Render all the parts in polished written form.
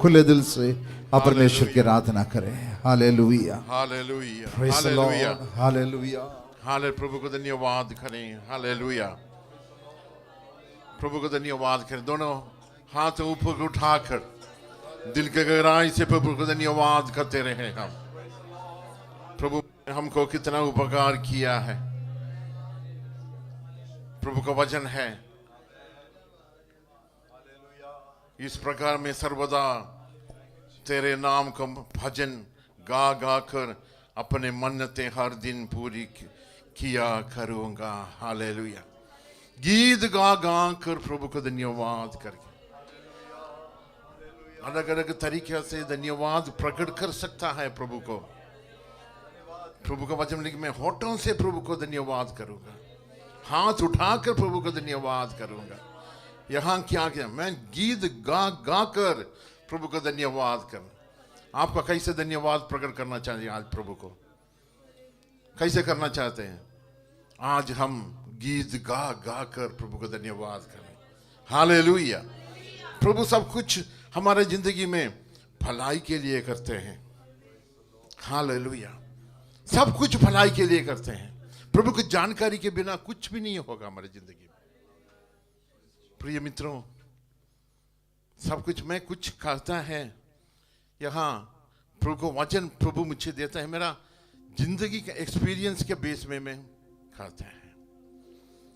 खुले दिल से आप परमेश्वर की आराधना करें। Hallelujah, hallelujah, praise the hallelujah, Lord, hallelujah. हाले प्रभु को धन्यवाद करें। हालेलुया, प्रभु को धन्यवाद करें। दोनों हाथ ऊपर उठाकर दिल के गहराई से प्रभु को धन्यवाद करते रहे। हम प्रभु ने हमको कितना उपकार किया है। प्रभु का वचन है, इस प्रकार मैं सर्वदा तेरे नाम का भजन गा गा कर अपने मन्नतें हर दिन पूरी किया करूंगा। हालेलुया, गीत गा गा कर प्रभु को धन्यवाद करके अलग अलग तरीके से धन्यवाद प्रकट कर सकता है प्रभु को। प्रभु का वचन लिख, मैं होठों से प्रभु को धन्यवाद करूंगा, हाथ उठाकर प्रभु को धन्यवाद करूंगा। यहाँ क्या किया, मैं गीत गा गा कर प्रभु को धन्यवाद कर। आपका कैसे धन्यवाद प्रकट करना चाहिए आज प्रभु को, कैसे करना चाहते हैं? आज हम गीत गा गा कर प्रभु को धन्यवाद करें। हालेलुया, प्रभु सब कुछ हमारे जिंदगी में भलाई के लिए करते हैं। हालेलुया, सब कुछ भलाई के लिए करते हैं। प्रभु की जानकारी के बिना कुछ भी नहीं होगा हमारी जिंदगी में। प्रिय मित्रों, सब कुछ मैं कुछ खाता है, यहाँ प्रभु को वचन प्रभु मुझे देता है, मेरा जिंदगी का एक्सपीरियंस के बेस में मैं खाता है।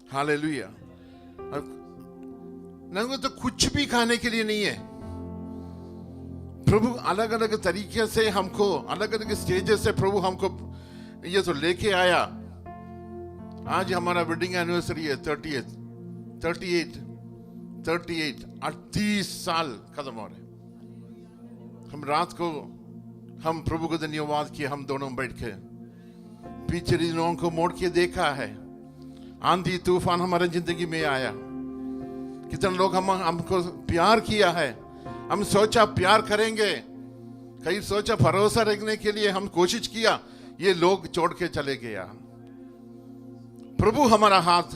हालेलुया, नहीं तो कुछ भी खाने के लिए नहीं है। प्रभु अलग अलग तरीके से हमको अलग अलग स्टेजेस से प्रभु हमको ये तो लेके आया। आज हमारा वेडिंग एनिवर्सरी है, 38 साल खत्म हो रहे। हम रात को हम प्रभु को धन्यवाद किए, हम दोनों बैठ के पीछे दिनों को मोड़ के देखा है। आंधी तूफान हमारे जिंदगी में आया, कितने लोग हमको प्यार किया है। हम सोचा प्यार करेंगे, कहीं सोचा भरोसा रखने के लिए हम कोशिश किया, ये लोग छोड़ के चले गया। प्रभु हमारा हाथ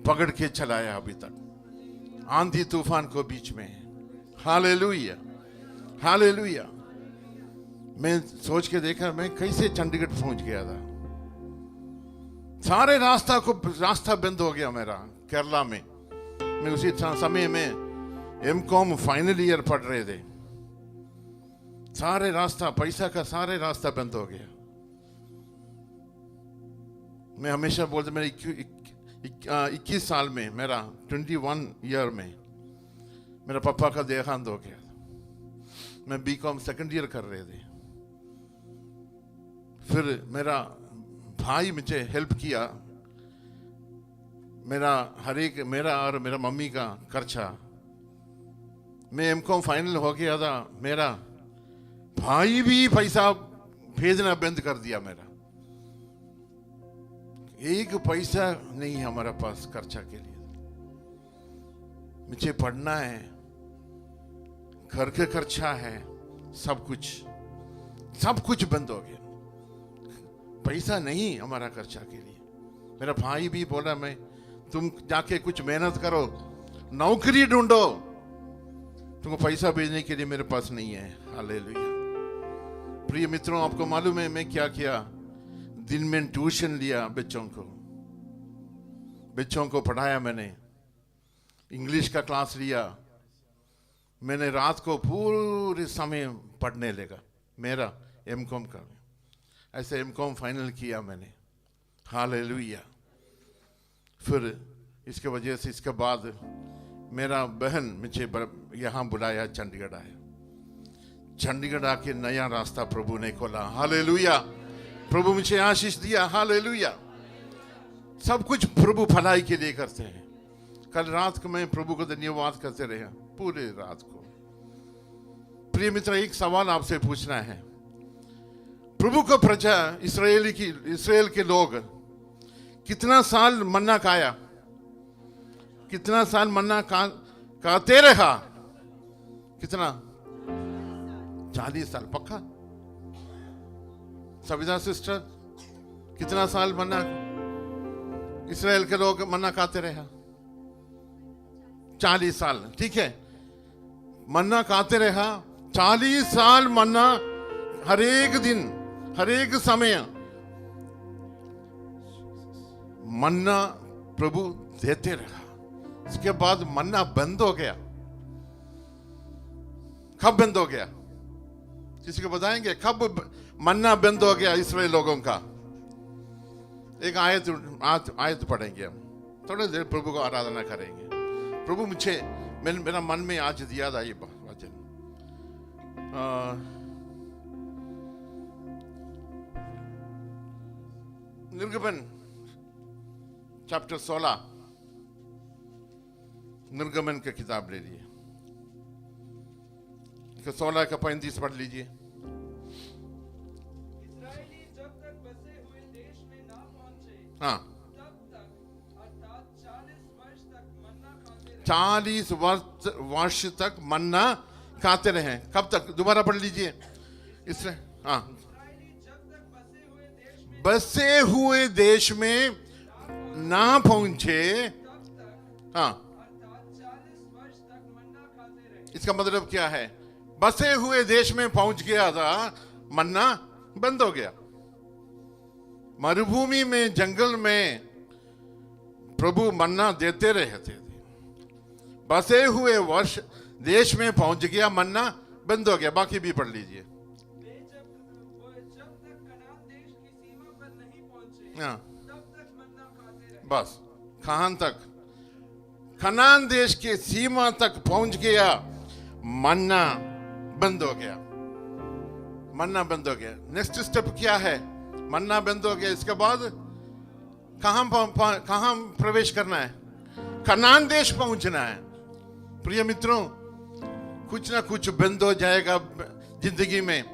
पकड़ के चलाया अभी तक आंधी तूफान को बीच में। Hallelujah, hallelujah. मैं सोच के देखा, मैं कैसे चंडीगढ़ पहुंच गया था। सारे रास्ता बंद हो गया मेरा केरला में। मैं उसी समय में एमकॉम फाइनल ईयर पढ़ रहे थे। सारे रास्ता पैसा का सारे रास्ता बंद हो गया। मैं हमेशा बोलता, मेरे 21 साल में, मेरा 21 ईयर में मेरा पापा का देहांत हो गया। मैं बीकॉम सेकंड ईयर कर रहे थे। फिर मेरा भाई मुझे हेल्प किया, मेरा और मेरा मम्मी का खर्चा। मैं एमकॉम फाइनल हो गया था, मेरा भाई भी पैसा भेजना बंद कर दिया। मेरा एक पैसा नहीं हमारे पास खर्चा के लिए। मुझे पढ़ना है, घर के खर्चा है, सब कुछ बंद हो गया। पैसा नहीं हमारा खर्चा के लिए। मेरा भाई भी बोला, मैं तुम जाके कुछ मेहनत करो, नौकरी ढूंढो, तुमको पैसा भेजने के लिए मेरे पास नहीं है। हालेलुया। प्रिय मित्रों, आपको मालूम है मैं क्या किया? दिन में ट्यूशन लिया, बच्चों को पढ़ाया। मैंने इंग्लिश का क्लास लिया। मैंने रात को पूरे समय पढ़ने लगा। मेरा एमकॉम का ऐसे एमकॉम फाइनल किया मैंने। हालेलुया। फिर इसके वजह से इसके बाद मेरा बहन मुझे यहाँ बुलाया, चंडीगढ़ आया। चंडीगढ़ आके नया रास्ता प्रभु ने खोला। हालेलुया, प्रभु मुझे आशीष दिया। हालेलुया। सब कुछ प्रभु भलाई के लिए करते हैं। कल रात को मैं प्रभु को धन्यवाद करते रहा पूरे रात को। प्रिय मित्र, एक सवाल आपसे पूछना है। प्रभु को प्रजा इसराइल के लोग कितना साल मन्ना खाया? कितना साल मन्ना खाते रहा? कितना? 40 साल पक्का? सविता सिस्टर, कितना साल मन्ना इसराइल के लोग मन्ना खाते रहे? 40 साल। ठीक है, मन्ना खाते रहा 40 साल। मन्ना हर एक दिन, हर एक समय मन्ना प्रभु देते रहा। इसके बाद मन्ना बंद हो गया। कब बंद हो गया? किसी को बताएंगे कब मन्ना बंद हो गया इस्राएल लोगों का? एक आयत पढ़ेंगे हम, थोड़ी देर प्रभु को आराधना करेंगे। प्रभु मुझे मेरा मन में आज दिया था ये वचन। निर्गमन चैप्टर 16, निर्गमन की किताब ले लीजिए, 16 का 35 पढ़ लीजिए। इस्राएली जब तक बसे हुए देश में ना पहुंचे, हाँ, तब तक अर्थात 40 वर्ष तक मन्ना खाते रहे। 40 वर्ष तक मन्ना खाते रहे। कब तक? दोबारा पढ़ लीजिए। इसमें हाँ, इस्राएली जब तक बसे हुए देश में ना पहुंचे, तब तक हाँ, अर्थात 40 वर्ष तक मन्ना खाते रहे। इसका मतलब क्या है? बसे हुए देश में पहुंच गया था, मन्ना बंद हो गया। मरुभूमि में, जंगल में प्रभु मन्ना देते रहे थे। बसे हुए वर्ष देश में पहुंच गया, मन्ना बंद हो गया। बाकी भी पढ़ लीजिए। वे जब तक कनान देश की सीमा पर नहीं पहुंचे, हाँ, तब तक मन्ना खाते रहे। बस कहां तक? कनान देश के सीमा तक पहुंच गया, मन्ना बंद हो गया। मन्ना बंद हो गया। नेक्स्ट स्टेप क्या है? मन्ना बंद हो गया, इसके बाद कहां प्रवेश करना है? कनान देश पहुंचना है। प्रिय मित्रों, कुछ ना कुछ बंद हो जाएगा जिंदगी में,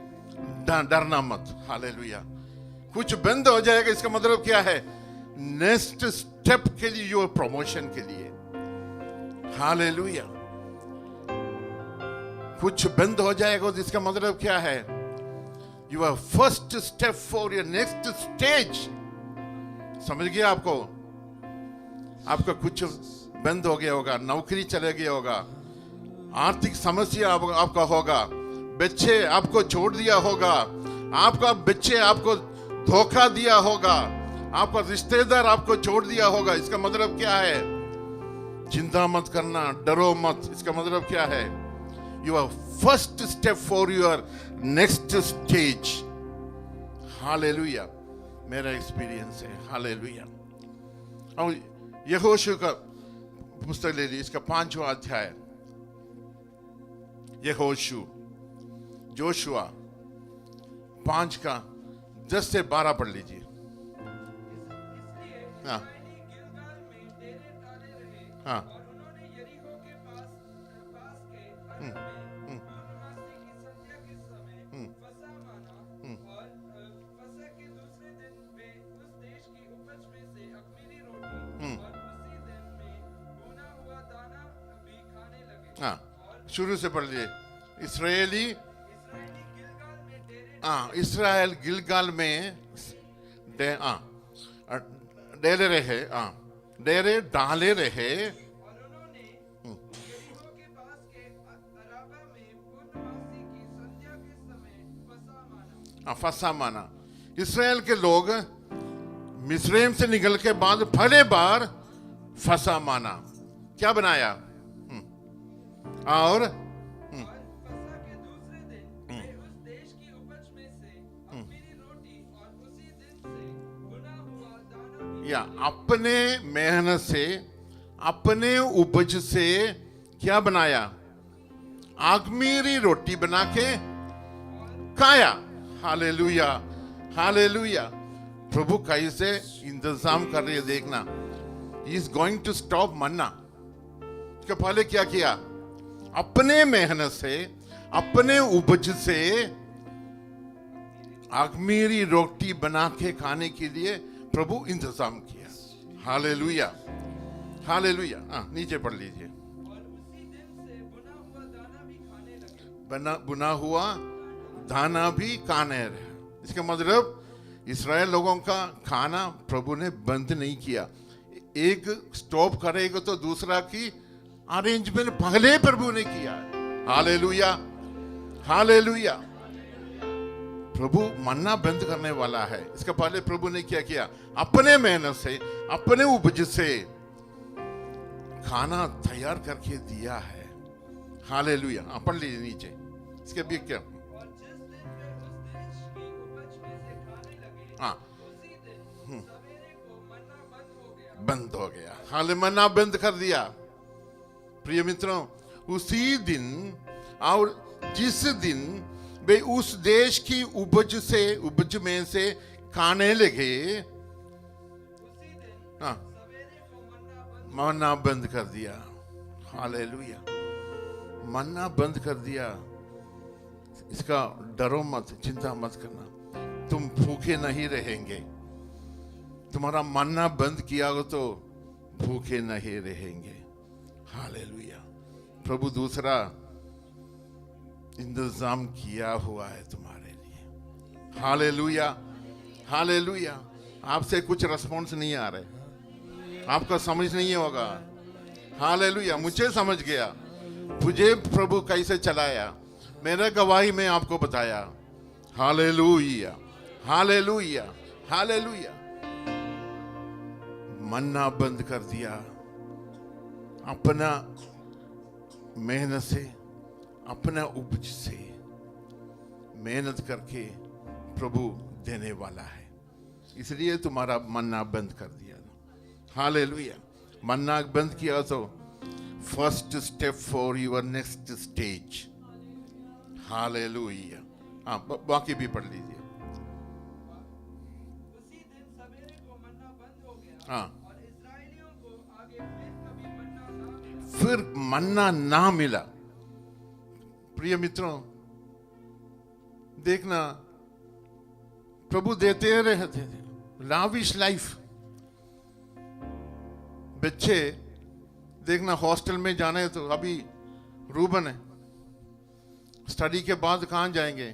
डरना मत। हालेलुया। कुछ बंद हो जाएगा, इसका मतलब क्या है? नेक्स्ट स्टेप के लिए, योर प्रमोशन के लिए। हालेलुया। कुछ बंद हो जाएगा, तो इसका मतलब क्या है? Your first step for your next stage. समझ गया आपको? आपका कुछ बंद हो गया होगा, नौकरी चले गया होगा, आर्थिक समस्या आपका होगा, बच्चे आपको छोड़ दिया होगा, आपका बच्चे आपको धोखा दिया होगा, आपका रिश्तेदार आपको छोड़ दिया होगा। इसका मतलब क्या है? चिंता मत करना, डरो मत। इसका मतलब क्या है? Your first step for your next stage. Hallelujah. मेरा एक्सपीरियंस है। हालेलुया। और यहोशू का पुस्तक ले लीजिए, इसका 5वां अध्याय। यहोशू, जोशुआ 5 का 10 से 12 पढ़ लीजिए। इसलिए हाँ, इस्राएली गिलगाल में डेरे डाले रहे, हाँ, और उन्होंने यरीहो के पास के अर्थ में पूर्णमासी की संध्या के समय फसह माना, और फसह के दूसरे दिन वे उस देश की उपज में से अख़मीरी रोटी और उसी दिन में भुना हुआ दाना भी खाने लगे। हाँ, शुरू से पढ़ लीजिए। इस्राएली गिलगाल में डेरे इस्राएल गिलगाल में डेरे रहे, डेरे डाले रहे, और उन्होंने यरीहो के पास के अराबा में पूर्णमासी की संध्या के समय फसह माना। फसा माना। इस्राएल के लोग मिस्रैम से निकल के बाद पहले बार फसा माना। क्या बनाया? और फसह के दूसरे दिन वे उस देश की उपज में से अख़मीरी रोटी और उसी दिन से भुना हुआ दाना भी या अपने मेहनत से, अपने उपज से क्या बनाया? अख़मीरी रोटी बना के खाया। Hallelujah, hallelujah. प्रभु कैसे इंतजाम कर रही है देखना। He is going to stop मन्ना। इसके पहले क्या किया? अपने मेहनत से, अपने उपज से अख़मीरी रोटी बना के खाने के लिए प्रभु इंतजाम किया। Hallelujah, hallelujah. नीचे पढ़ लीजिए। और उसी दिन से भुना हुआ दाना भी खाने लगे। बुना हुआ दाना भी खाने रहे। इसका मतलब इस्राएल लोगों का खाना प्रभु ने बंद नहीं किया। एक स्टॉप करेगा तो दूसरा की अरेंजमेंट पहले प्रभु ने किया। Hallelujah, hallelujah. प्रभु मन्ना बंद करने वाला है। इसके पहले प्रभु ने क्या किया? अपने मेहनत से, अपने उपज से खाना तैयार करके दिया है। हालेलुया। पढ़ लीजिए नीचे इसके भी क्या। और जिस दिन वे उस देश की उपज में से खाने लगे, हाँ, उसी दिन सवेरे को मन्ना बंद हो गया। बंद हो गया। हाले मन्ना बंद कर दिया। प्रिय मित्रों, उसी दिन और जिस दिन वे उस देश की उपज में से खाने लगे, उसी दिन हाँ, सवेरे को मन्ना बंद कर दिया। हालेलुया। मन्ना बंद कर दिया। इसका डरो मत, चिंता मत करना, तुम भूखे नहीं रहेंगे। तुम्हारा मन्ना बंद किया हो तो भूखे नहीं रहेंगे। हालेलुया। प्रभु दूसरा इंतजाम किया हुआ है तुम्हारे लिए। Hallelujah, hallelujah. आपसे कुछ रिस्पॉन्स नहीं आ रहे, आपका समझ नहीं होगा। हालेलुया। मुझे समझ गया, मुझे प्रभु कैसे चलाया, मेरे गवाही में आपको बताया। Hallelujah, hallelujah, hallelujah. मन्ना बंद कर दिया। अपना मेहनत से, अपना उपज से मेहनत करके प्रभु देने वाला है, इसलिए तुम्हारा मन्ना बंद कर दिया। हालेलुया। मन्ना बंद किया तो first step for your next stage. Hallelujah. हाँ, बाकी भी पढ़ लीजिए। उसी दिन सवेरे को मन्ना बंद हो गया। हाँ, और इस्राएलियों को आगे फिर कभी मन्ना ना मिला। फिर मन्ना ना मिला। प्रिय मित्रों, देखना, प्रभु देते रहते थे लाविश लाइफ। बच्चे देखना, हॉस्टल में जाना है तो अभी रूबन है, स्टडी के बाद कहाँ जाएंगे?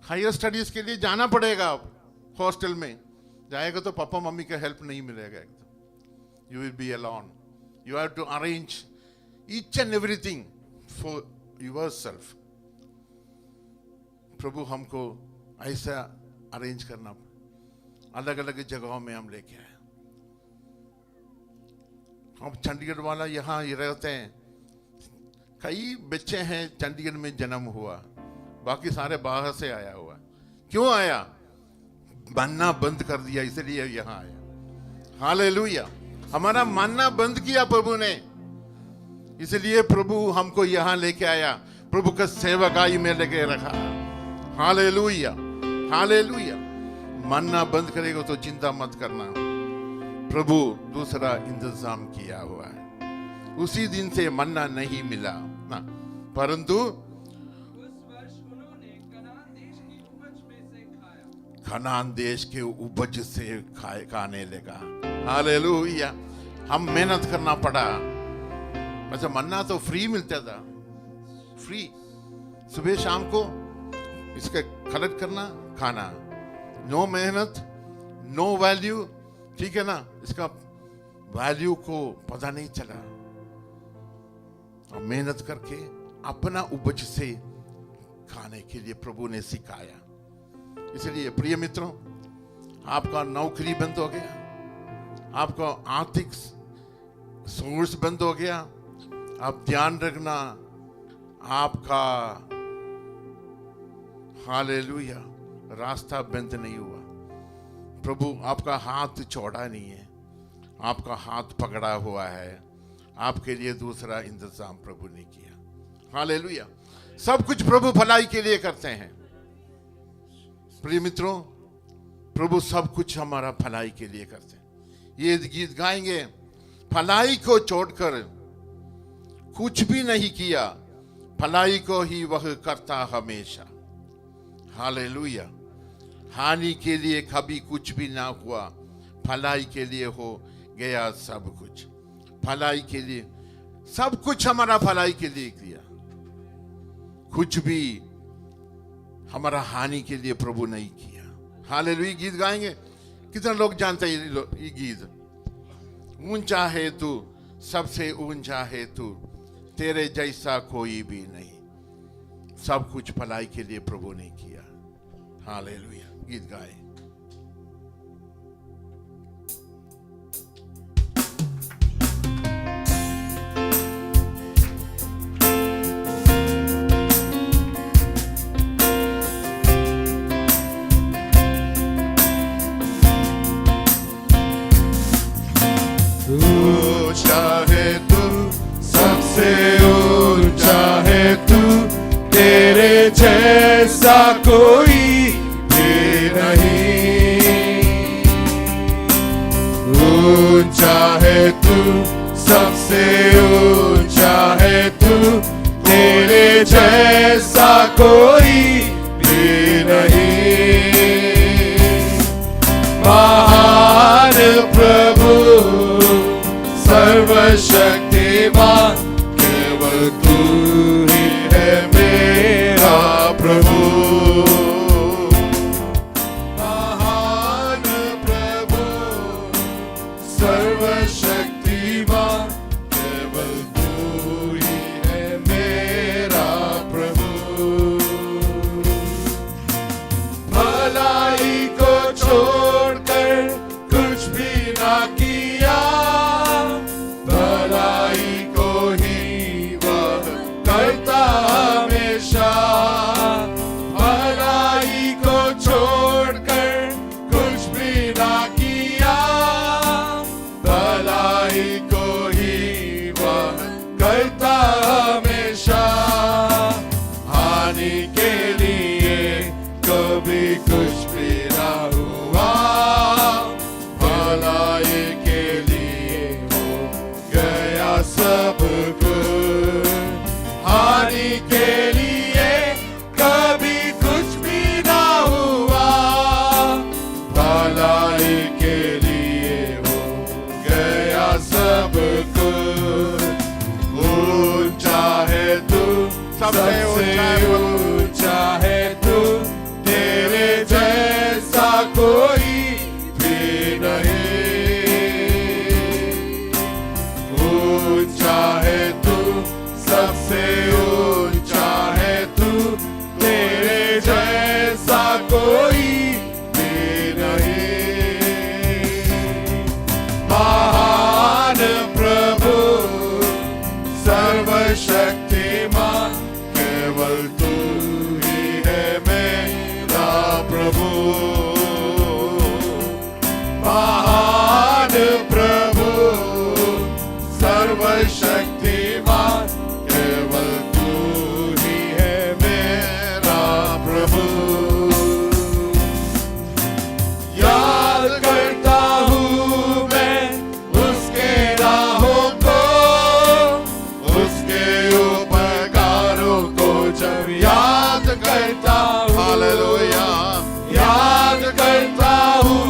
हायर स्टडीज के लिए जाना पड़ेगा। अब हॉस्टल में जाएगा तो पापा मम्मी का हेल्प नहीं मिलेगा। You will be alone. You have to arrange each and everything for yourself. प्रभु हमको ऐसा अरेंज करना, अलग अलग जगहों में हम लेके आए। हम चंडीगढ़ वाला यहाँ ही रहते हैं, कई बच्चे हैं चंडीगढ़ में जन्म हुआ, बाकी सारे बाहर से आया हुआ। क्यों आया? मानना बंद कर दिया, इसलिए यहाँ आया। हालेलुया। हमारा मानना बंद किया प्रभु ने, इसलिए प्रभु हमको यहाँ लेके आया, प्रभु का सेवकाई में लेके रखा। Hallelujah, hallelujah. मानना बंद करेगा तो चिंता मत करना, प्रभु दूसरा इंतजाम किया हुआ है। उसी दिन से मन्ना नहीं मिला ना, परंतु उस वर्ष उन्होंने कनान देश की उपज में से खाया। कनान देश के उपज से खाने लगा। हालेलुया। हम मेहनत करना पड़ा। वैसे मन्ना तो फ्री मिलता था, फ्री। सुबह शाम को इसका कलेक्ट करना, खाना, नो मेहनत, नो वैल्यू। ठीक है ना? इसका वैल्यू को पता नहीं चला। और मेहनत करके अपना उपज से खाने के लिए प्रभु ने सिखाया। इसलिए प्रिय मित्रों, आपका नौकरी बंद हो गया, आपका आर्थिक सोर्स बंद हो गया, आप ध्यान रखना, आपका हालेलुया रास्ता बंद नहीं हुआ। प्रभु आपका हाथ छोड़ा नहीं है, आपका हाथ पकड़ा हुआ है। आपके लिए दूसरा इंतजाम प्रभु ने किया। हालेलुया। सब कुछ प्रभु भलाई के लिए करते हैं। प्रिय मित्रों, प्रभु सब कुछ हमारा भलाई के लिए करते हैं। ये गीत गाएंगे, भलाई को छोड़कर कुछ भी नहीं किया, भलाई को ही वह करता हमेशा। हालेलुया। हानि के लिए कभी कुछ भी ना हुआ, भलाई के लिए हो गया सब कुछ। भलाई के लिए सब कुछ हमारा भलाई के लिए किया, कुछ भी हमारा हानि के लिए प्रभु नहीं किया। हालेलुया। गीत गाएंगे। कितने लोग जानते हैं ये गीत? ऊंचा है तू, सबसे ऊंचा है तू, तेरे जैसा कोई भी नहीं। सब कुछ भलाई के लिए प्रभु ने किया। हालेलुया। गीत गाए। ऊंचा है तू, सबसे ऊंचा है तू, तेरे जैसा कोई भी नहीं। ऊंचा है तू, सबसे ऊंचा है तू, तेरे जैसा कोई भी नहीं। महान प्रभु सर्वशक्तिमान, केवल तू ही है मेरा प्रभु। महान प्रभु सर्वशक्तिमान, केवल तू ही है मेरा प्रभु। भलाई को छोड़कर कुछ भी ना किया, भलाई को ही वह करता हमेशा। भलाई को छोड़कर कुछ भी ना किया, भलाई को ही वह करता हमेशा। हानि के लिए कभी कुछ भी ना हुआ, भलाई के लिए हो गया सब कुछ। हानि के लिए कभी कुछ भी ना हुआ, भलाई के लिए हो गया सब कुछ। ऊंचा है तू, सबसे ऊंचा है तू, तेरे जैसा कोई भी नहीं। ऊंचा है तू, सबसे ऊंचा है तू, तेरे जैसा कोई भी नहीं। महान प्रभु सर्वशक्तिमान, केवल तू ही है मेरा प्रभु। महान प्रभु सर्वशक्तिमान, केवल तू ही है मेरा प्रभु। याद करता हूँ मैं उसके राहों को, उसके उपकारों को जब याद करता हूँ। हालेलुया। याद करता हूँ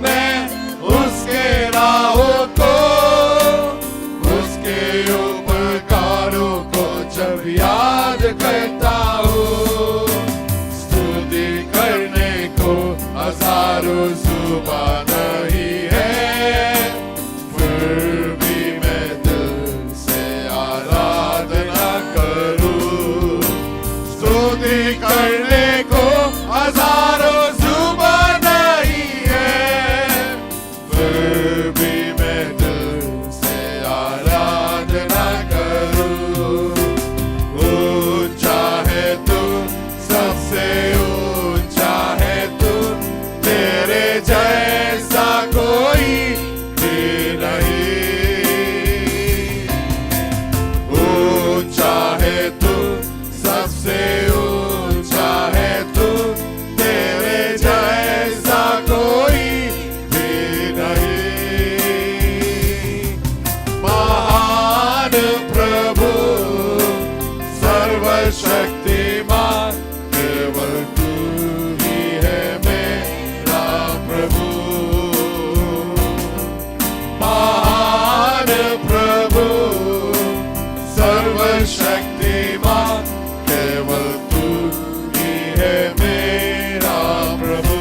मैं उसके राहों को, उसके उपकारों को जब याद करता हूँ। स्तुति करने को हजारों जुबान नहीं है, फिर भी मैं दिल से आराधना करूं। स्तुति करने को हजारों जुबान नहीं है, फिर भी मैं दिल से आराधना करूं। ऊंचा है तू, सबसे ऊंचा है तू, तेरे जैसा कोई भी नहीं। ऊंचा है तू, सबसे ऊंचा है तू, तेरे जैसा कोई भी नहीं। महान प्रभु सर्वशक्तिमान, केवल तू ही है मेरा प्रभु। महान प्रभु सर्वशक्तिमान, केवल तू ही है मेरा प्रभु।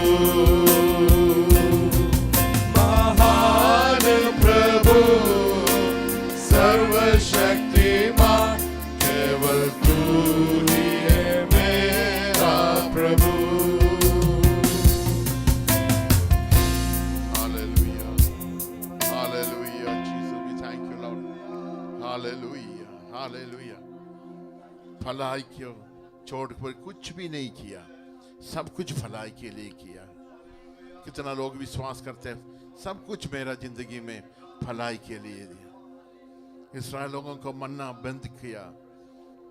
महान प्रभु सर्वशक्तिमान, भलाई को छोड़कर कुछ भी नहीं किया, सब कुछ भलाई के लिए किया। कितना लोग विश्वास करते हैं सब कुछ मेरा जिंदगी में भलाई के लिए दिया। इस्राएल लोगों को मन्ना बंद किया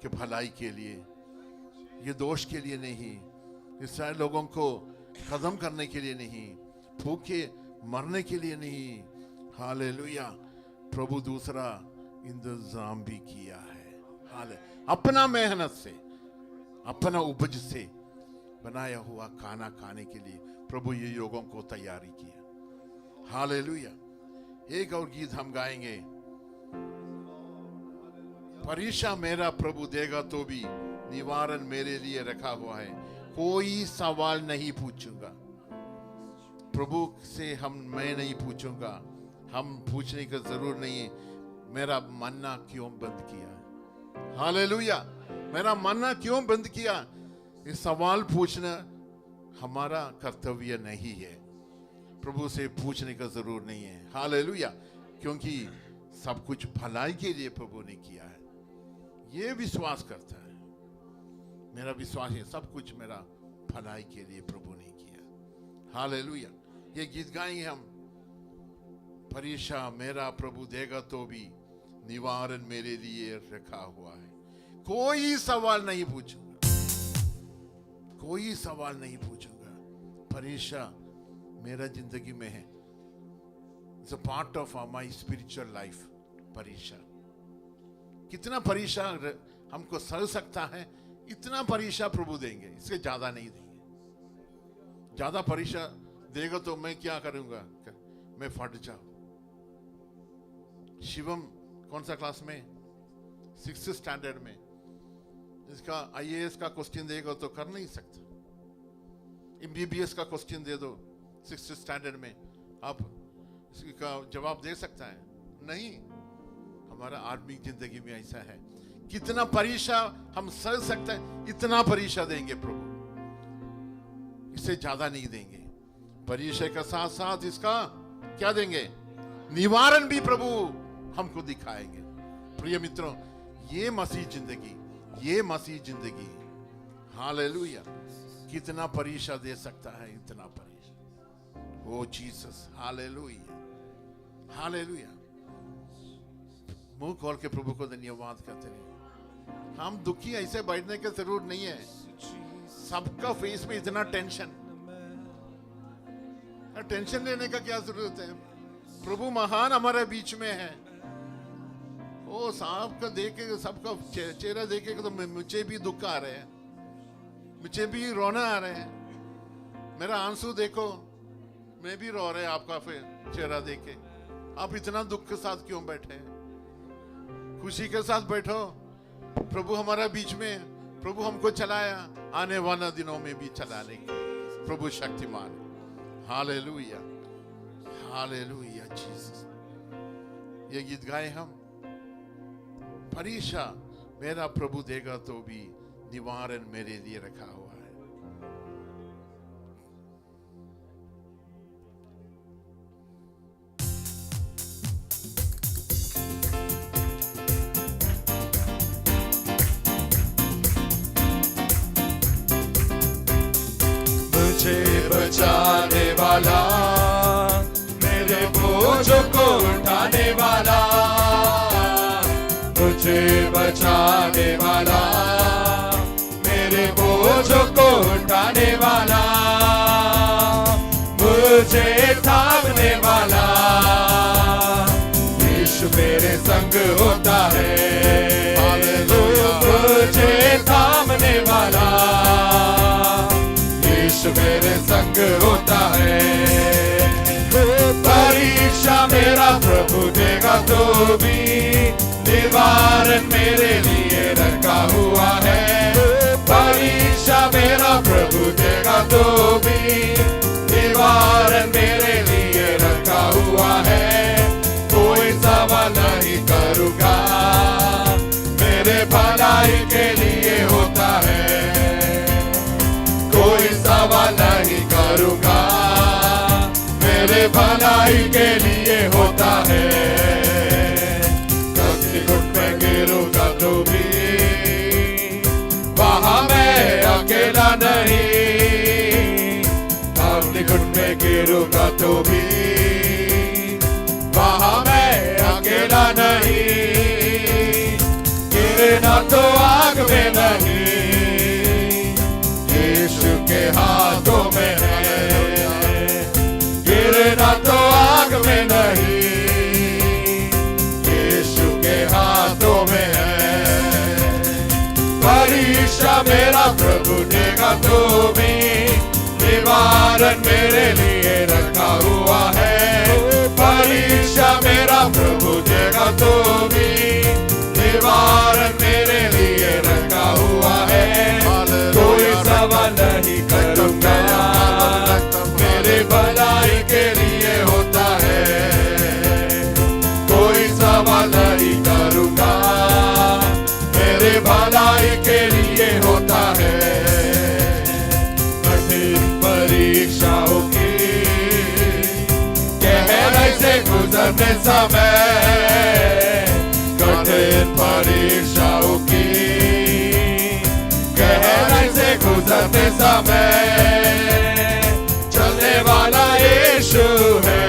कि भलाई के लिए, ये दोष के लिए नहीं, इस्राएल लोगों को खत्म करने के लिए नहीं, भूखे मरने के लिए नहीं। हालेलुया। प्रभु दूसरा इंतजाम भी किया है। हाले अपना मेहनत से, अपना उपज से बनाया हुआ खाना खाने के लिए प्रभु ये लोगों को तैयारी किया। हालेलुया। एक और गीत हम गाएंगे, परीक्षा मेरा प्रभु देगा तो भी निवारण मेरे लिए रखा हुआ है, कोई सवाल नहीं पूछूंगा। प्रभु से मैं नहीं पूछूंगा, हम पूछने की जरूर नहीं है, मेरा मन्ना क्यों बंद किया। हालेलुया। मेरा मन्ना क्यों बंद किया, इस सवाल पूछना हमारा कर्तव्य नहीं है, प्रभु से पूछने का जरूर नहीं है। हालेलुया। क्योंकि सब कुछ भलाई के लिए प्रभु ने किया है, ये विश्वास करता है। मेरा विश्वास है सब कुछ मेरा भलाई के लिए प्रभु ने किया। हालेलुया। ये गीत गाएंगे हम, परीक्षा मेरा प्रभु देगा तो भी निवारण मेरे लिए रखा हुआ है, कोई सवाल नहीं पूछूंगा, कोई सवाल नहीं पूछूंगा। परीक्षा मेरा जिंदगी में है, it's a part of my spiritual life. परीक्षा, कितना परीक्षा हमको सह सकता है, इतना परीक्षा प्रभु देंगे, इससे ज्यादा नहीं देंगे। ज्यादा परीक्षा देगा तो मैं क्या करूंगा, मैं फट जाऊं। शिवम कौन सा क्लास में, 6th स्टैंडर्ड में, इसका IAS का क्वेश्चन देगा तो कर नहीं सकता। MBBS का क्वेश्चन दे दो 6th स्टैंडर्ड में, आप इसका जवाब दे सकता है? नहीं। हमारा आत्मिक जिंदगी में ऐसा है, कितना परीक्षा हम सह सकते हैं, इतना परीक्षा देंगे प्रभु, इससे ज्यादा नहीं देंगे। परीक्षा के साथ साथ इसका क्या देंगे, निवारण भी प्रभु हमको दिखाएंगे। प्रिय मित्रों, ये मसीह जिंदगी, ये मसीह जिंदगी, हालेलुया, कितना परीक्षा दे सकता है, इतना परीक्षा। ओ जीसस, हालेलुया, हालेलुया। मुंह खोल के प्रभु को धन्यवाद करते रहे। हम दुखी ऐसे बैठने की जरूरत नहीं है, सबका फेस में इतना टेंशन, टेंशन लेने का क्या जरूरत है। प्रभु महान हमारे बीच में है। ओ सबका देखे, सबका चेहरा देखे तो मुझे भी दुख आ रहे हैं, मुझे भी रोना आ रहे हैं। मेरा आंसू देखो, मैं भी रो रहे, आपका फिर चेहरा देखे। आप इतना दुख के साथ क्यों बैठे हैं, खुशी के साथ बैठो। प्रभु हमारा बीच में, प्रभु हमको चलाया, आने वाला दिनों में भी चलाने के प्रभु शक्तिमान। Hallelujah, hallelujah Jesus. ये गीत गाए हम, परीक्षा मेरा प्रभु देगा तो भी निवारण मेरे लिए रखा हुआ है। मुझे बचाने वाला, मेरे बोझों को उठाने वाला, मुझे बचाने वाला, मेरे बोझों को उठाने वाला, मुझे थामने वाला, यीशु मेरे संग होता है। मुझे थामने वाला, यीशु मेरे संग होता है। परीक्षा मेरा प्रभु देगा तो भी निवारण मेरे लिए रखा हुआ है। परीक्षा मेरा प्रभु देगा तो भी निवारण मेरे लिए रखा हुआ है। कोई सवाल नहीं करूँगा, मेरे भलाई के लिए होता है। कोई सवाल नहीं करूँगा, मेरे भलाई के लिए होता है। कभी घुट में गिरूंगा तो भी अकेला नहीं, अपने घुट में गिरूंगा तो भी वहां मैं अकेला नहीं, गिरना तो आग में नहीं, यीशु के हाथों में है, गिरना तो आग में नहीं, यीशु के हाथों में है, परीक्षा मेरा प्रभु देगा तो भी, निवारण मेरे लिए रखा हुआ है, परीक्षा मेरा प्रभु देगा तो भी, निवारण मेरे लिए रखा हुआ है, कोई सवाल नहीं करूंगा, मेरे भलाई के लिए होता है, कोई सवाल नहीं करूंगा, मेरे भलाई के लिए होता है, कठिन परीक्षाओं की गहराई से गुजरने समय, कठिन परीक्षाओं की गहराई से गुजरने समय, चलने वाला यीशु है,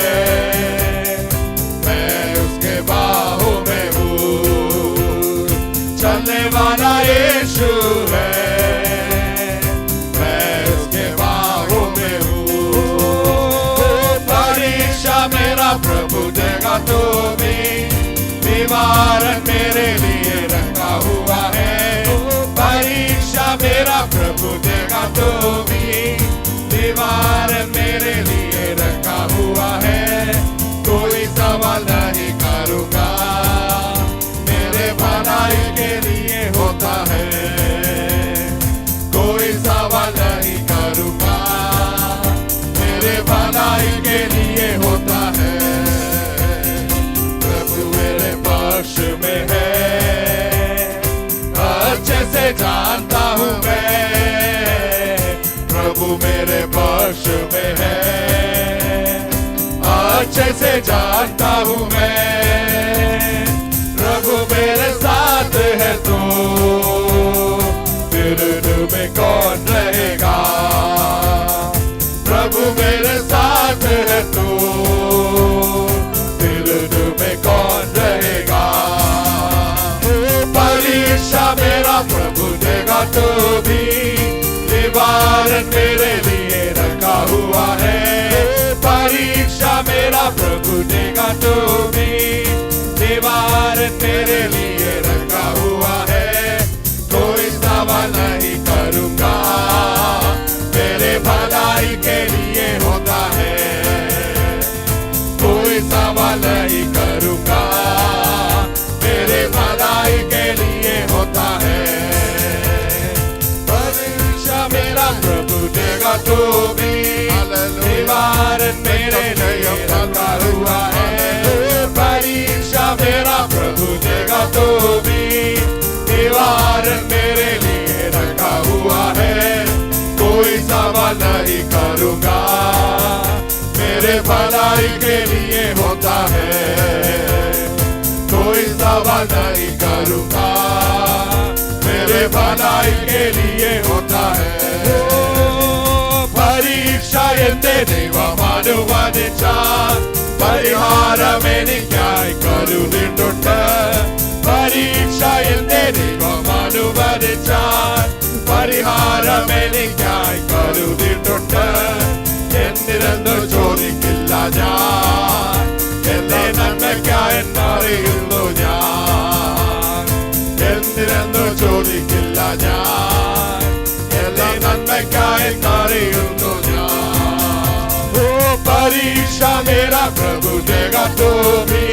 मैं उसके बाहों में हूँ, चलने वाला यीशु है, मैं उसके बाहों में हूँ, परीक्षा मेरा प्रभु देगा तो भी, निवारण मेरे लिए रखा हुआ है, परीक्षा मेरा प्रभु देगा तो भी, निवारण मेरे लिए रखा हुआ है, कोई सवाल नहीं करूंगा, मेरे भलाई के लिए होता है, कोई सवाल नहीं करूंगा, मेरे भलाई के लिए होता है, प्रभु मेरे पक्ष में है, अच्छे से जानता हूँ मैं, प्रभु मेरे पक्ष में है, अच्छे से जानता हूँ मैं, प्रभु मेरे साथ है तो विरोध में कौन रहेगा, प्रभु मेरे साथ है तो विरोध में कौन रहेगा, परीक्षा मेरा प्रभु देगा तो भी, निवारण मेरे लिए रखा हुआ है, परीक्षा मेरा प्रभु देगा तो भी, निवारण मेरे लिए रखा हुआ है, कोई सवाल नहीं करूंगा, मेरे भलाई के लिए होता है, कोई सवाल नहीं करूंगा, मेरे भलाई के लिए होता है, परीक्षा मेरा प्रभु देगा तो भी, निवारण मेरे लिए रखा हुआ है, परीक्षा मेरा प्रभु देगा तो भी, निवारण मेरे लिए रखा हुआ है, कोई सवाल नहीं करूंगा, मेरे भलाई के लिए होता है, कोई सवाल नहीं करूंगा, मेरे भलाई के लिए होता है, परीक्षा ಎಂದೇ ದೈವ ಮಾಡುವನಿಚ್ಚ ಪರಿಹಾರವೆನಿಕ್ಕಾಯಿ ಕರುಣಿಟ್ಟುಂಟ ಪರೀಕ್ಷಾ ಎಂದೇ ದೈವ ಮಾಡುವನಿಚ್ಚ പരിഹാരമെനിക്കായി കരുതിയിട്ടുണ്ട് എന്തിനെന്ന് ചോദിക്കില്ല ഞാൻ എന്റെ നന്മയ്ക്കായി എന്നറിയുന്നു ഞാൻ എന്തിനെന്ന് ചോദിക്കില്ല ഞാൻ എന്റെ നന്മയ്ക്കായി എന്നറിയുന്നു ഞാൻ ഓ परीक्षा मेरा प्रभु देगा तो भी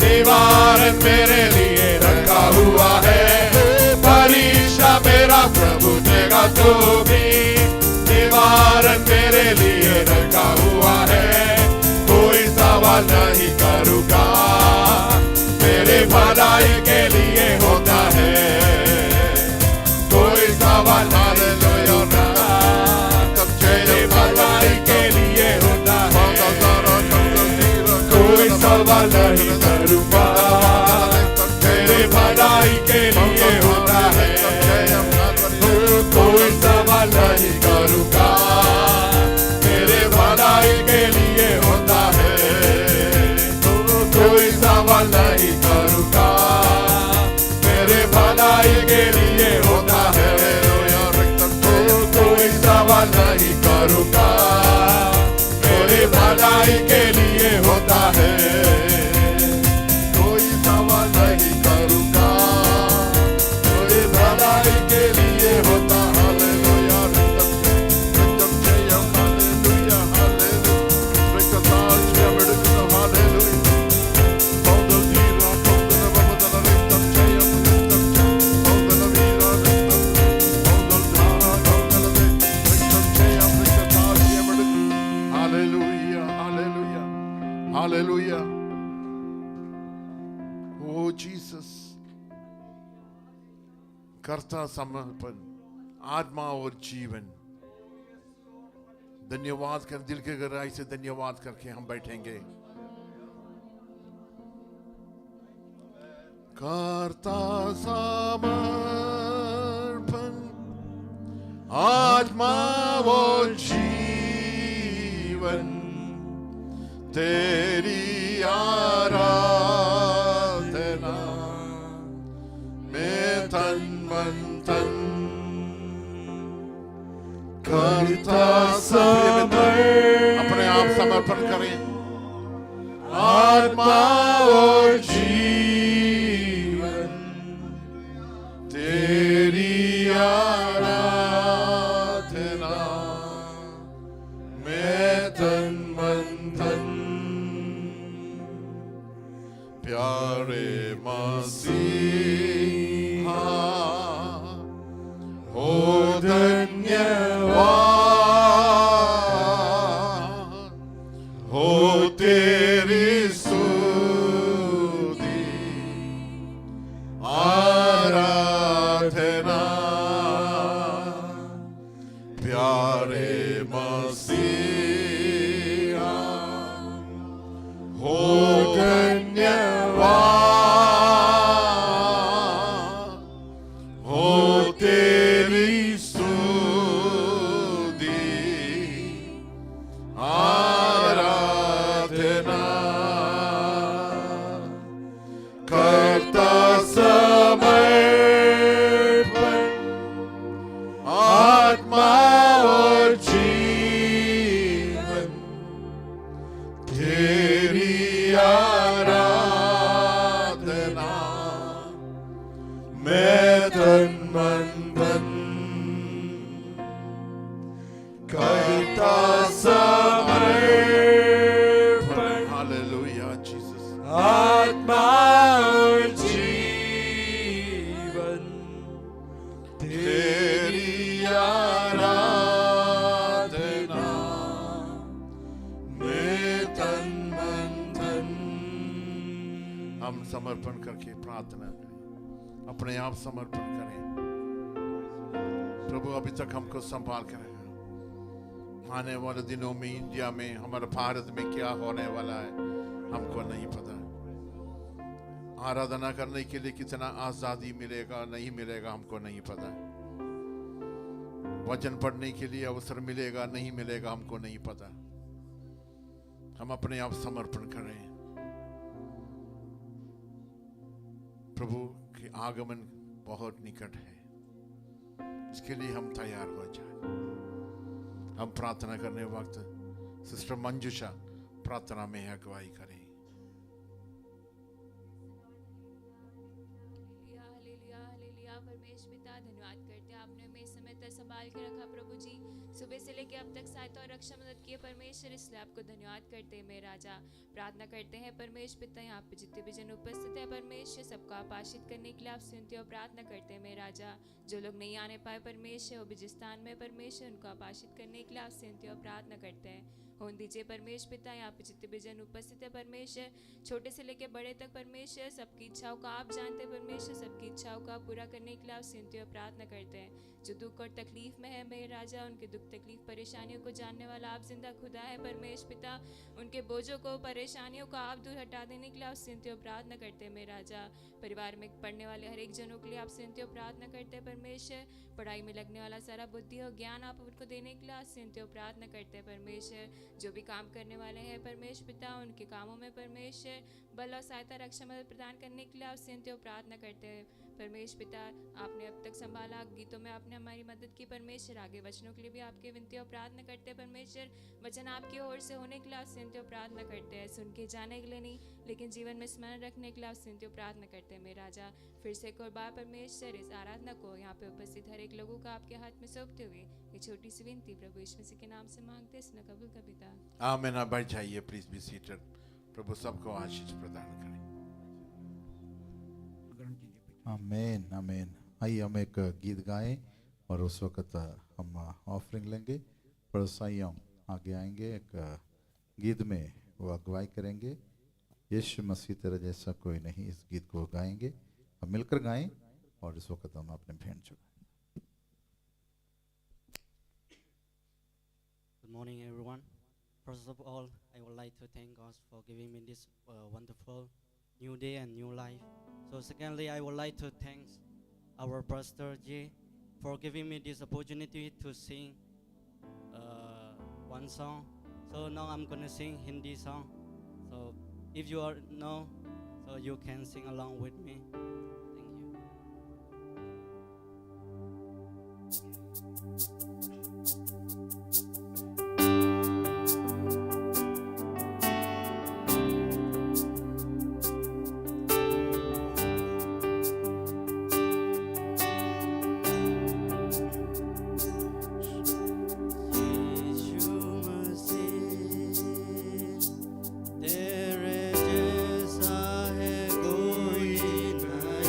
निवारण मेरे लिए रखा हुआ है परीक्षा मेरा प्रभु देगा तो भी निवारण मेरे लिए रखा हुआ है कोई सवाल नहीं करूँगा मेरे भलाई के लिए होता है कोई सवाल नहीं करूँगा मेरे भलाई के लिए होता है कोई सवाल नहीं करूँगा मेरे भलाई के लिए होता है कोई सवाल सवाल नहीं करूँगा, मेरे भलाई के लिए होता है। कोई सवाल नहीं करूँगा, मेरे भलाई के लिए होता है। कोई सवाल नहीं करूँगा, मेरे भलाई के लिए होता है। कोई सवाल नहीं करूँगा, मेरे भलाई के लिए होता है। Hallelujah. Oh Jesus. कर्ता समर्पण, आत्मा और जीवन। धन्यवाद कर, दिल के गहराई से धन्यवाद करके हम बैठेंगे। कर्ता समर्पण, आत्मा और जीवन, तेरी आराधना मैं तन मन धन करता समर्पण। अपने आप समर्पण करें। आत्मा और जीवन तेरी आराधना मैं तन मन धन। प्यारे मसीहा हो धन्यवाद हो तेरी स्तुति आराधना। प्यारे मसीहा हो धन्यवाद हो तेरी स्तुति आराधना। करता समर्पण, आत्मा और जीवन तेरी आराधना मैं तन मन धन करता समर्पण। Hallelujah Jesus. आत्मा और जीवन तेरी आराधना मैं तन मन धन। हम समर्पण करके प्रार्थना करें, अपने आप समर्पण करें। प्रभु अभी तक हमको संभाल कर रखा, आने वाले दिनों में इंडिया में हमारे भारत में क्या होने वाला है हमको नहीं पता। आराधना करने के लिए कितना आजादी मिलेगा नहीं मिलेगा हमको नहीं पता। वचन पढ़ने के लिए अवसर मिलेगा नहीं मिलेगा हमको नहीं पता। हम अपने आप समर्पण करें। प्रभु के आगमन बहुत निकट है, इसके लिए हम तैयार हो जाए। हम प्रार्थना करने वक्त सिस्टर मंजुषा प्रार्थना में अगुवाई करें। हालेलुया परमेश्वर पिता, धन्यवाद करते हैं आपने हमें इस समय तक संभाल के रखा प्रभु जी। सुबह से लेकर अब तक सहायता और रक्षा मदद किए परमेश्वर, इसलिए आपको धन्यवाद करते हैं मेरे राजा। प्रार्थना करते हैं परमेश्वर पिता, यहाँ पे जितने भी जन उपस्थित है परमेश्वर सबको आप आशीष करने के लिए आप सुनते हो। प्रार्थना करते हैं मेरे राजा, जो लोग नहीं आने पाए परमेश्वर वो भी जिस स्थान में परमेश्वर उनको आप आशीष करने के लिए आप सुनते हो। प्रार्थना करते हैं होने दीजिए परमेश्वर पिता। यहाँ पे जितने भी जन उपस्थित है परमेश्वर, छोटे से लेकर बड़े तक परमेश्वर, सबकी इच्छाओं का आप जानते हैं परमेश्वर, सबकी इच्छाओं का पूरा करने के लिए आप सुनते और प्रार्थना करते हैं। जो दुख और तकलीफ में है मेरे राजा, उनके दुख तकलीफ परेशानियों को जानने वाला आप जिंदा खुदा है परमेश्वर पिता। उनके बोझों को परेशानियों को आप दूर हटा देने के लिए आप सुनते और प्रार्थना करते हैं मेरे राजा। परिवार में पढ़ने वाले हर एक जनों के लिए आप सुनते और प्रार्थना करते हैं परमेश्वर। पढ़ाई में लगने वाला सारा बुद्धि और ज्ञान आप उनको देने के लिए आप सुनते और प्रार्थना करते हैं परमेश्वर। जो भी काम करने वाले हैं परमेश्वर पिता, उनके कामों में परमेश्वर बल और सहायता रक्षा मदद प्रदान करने के लिए आप सुनते और प्रार्थना करते हैं परमेश्वर पिता। आपने अब तक संभाला, गीतों में आपने हमारी मदद की परमेश्वर। आगे वचनों के लिए भी आपके विनती और प्रार्थना करते हैं परमेश्वर। वचन आपकी ओर से होने के लिए आप सुनते और प्रार्थना करते हैं, सुन के जाने के लिए नहीं लेकिन जीवन में स्मरण रखने के लिए आप सुनते और प्रार्थना करते हैं मेरे राजा। फिर से एक और बार परमेश्वर इस आराधना को यहाँ पे उपस्थित हर एक लोगों का आपके हाथ में सौंपते हुए ये छोटी सी विनती प्रभु यीशु मसीह के नाम से मांगते हैं, इसने कबूल कर पिता। आमीन। आप बैठ जाइए, प्लीज बी सीटेड। प्रभु सबको आशीष प्रदान करें। आमीन आमीन। आइए हम एक गीत गाएं और उस वक्त हम ऑफरिंग लेंगे। पड़ोसाई हम आगे आएंगे, एक गीत में वो अगुवाई करेंगे। यीशु मसीह तेरा जैसा कोई नहीं, इस गीत को गाएंगे। हम मिलकर गाएं और इस वक्त हम अपने भेंट चुकाएं। Good morning, everyone. First of all, I would like to thank God for giving me this wonderful new day and new life. So secondly, I would like to thank our Pastor Jay for giving me this opportunity to sing one song. So now I'm going to sing Hindi song. So if you are know, so you can sing along with me. Thank you. यीशु मसीह तेरे जैसा है कोई नहीं।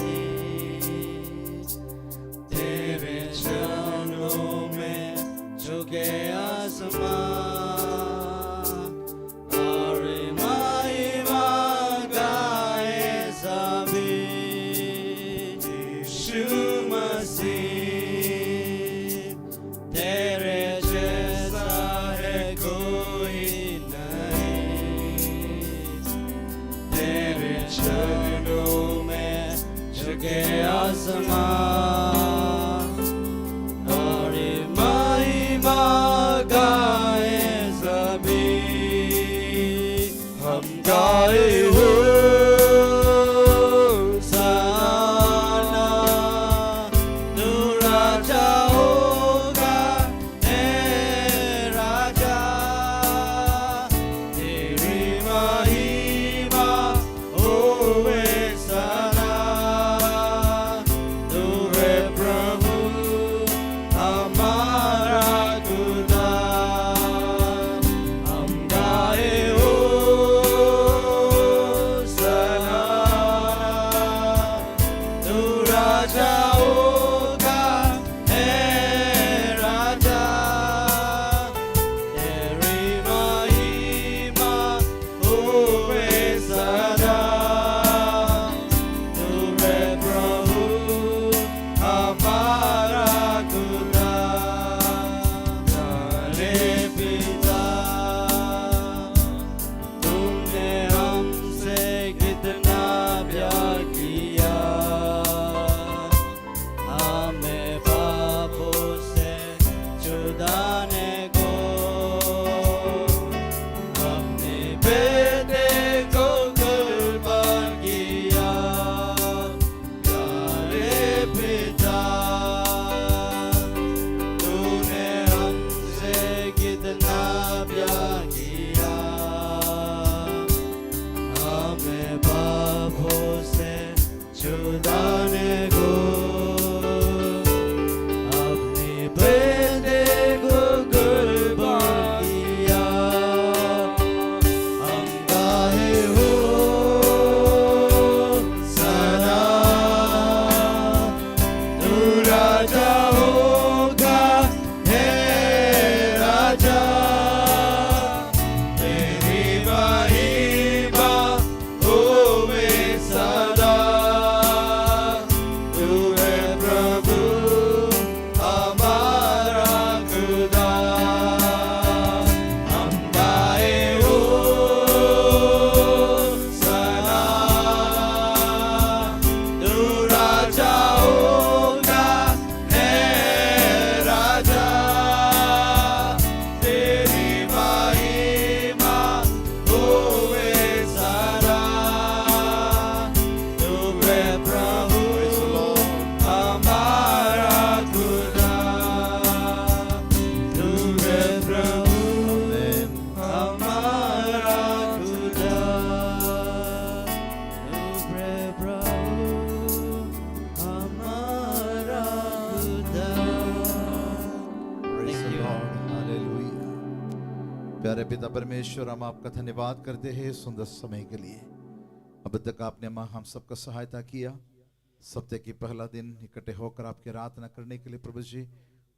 प्यारे पिता परमेश्वर, हम आपका धन्यवाद करते हैं इस सुंदर समय के लिए। अब तक आपने हम सबका सहायता किया। सप्ताह की पहला दिन इकट्ठे होकर आपकी आराधना करने के लिए प्रभु जी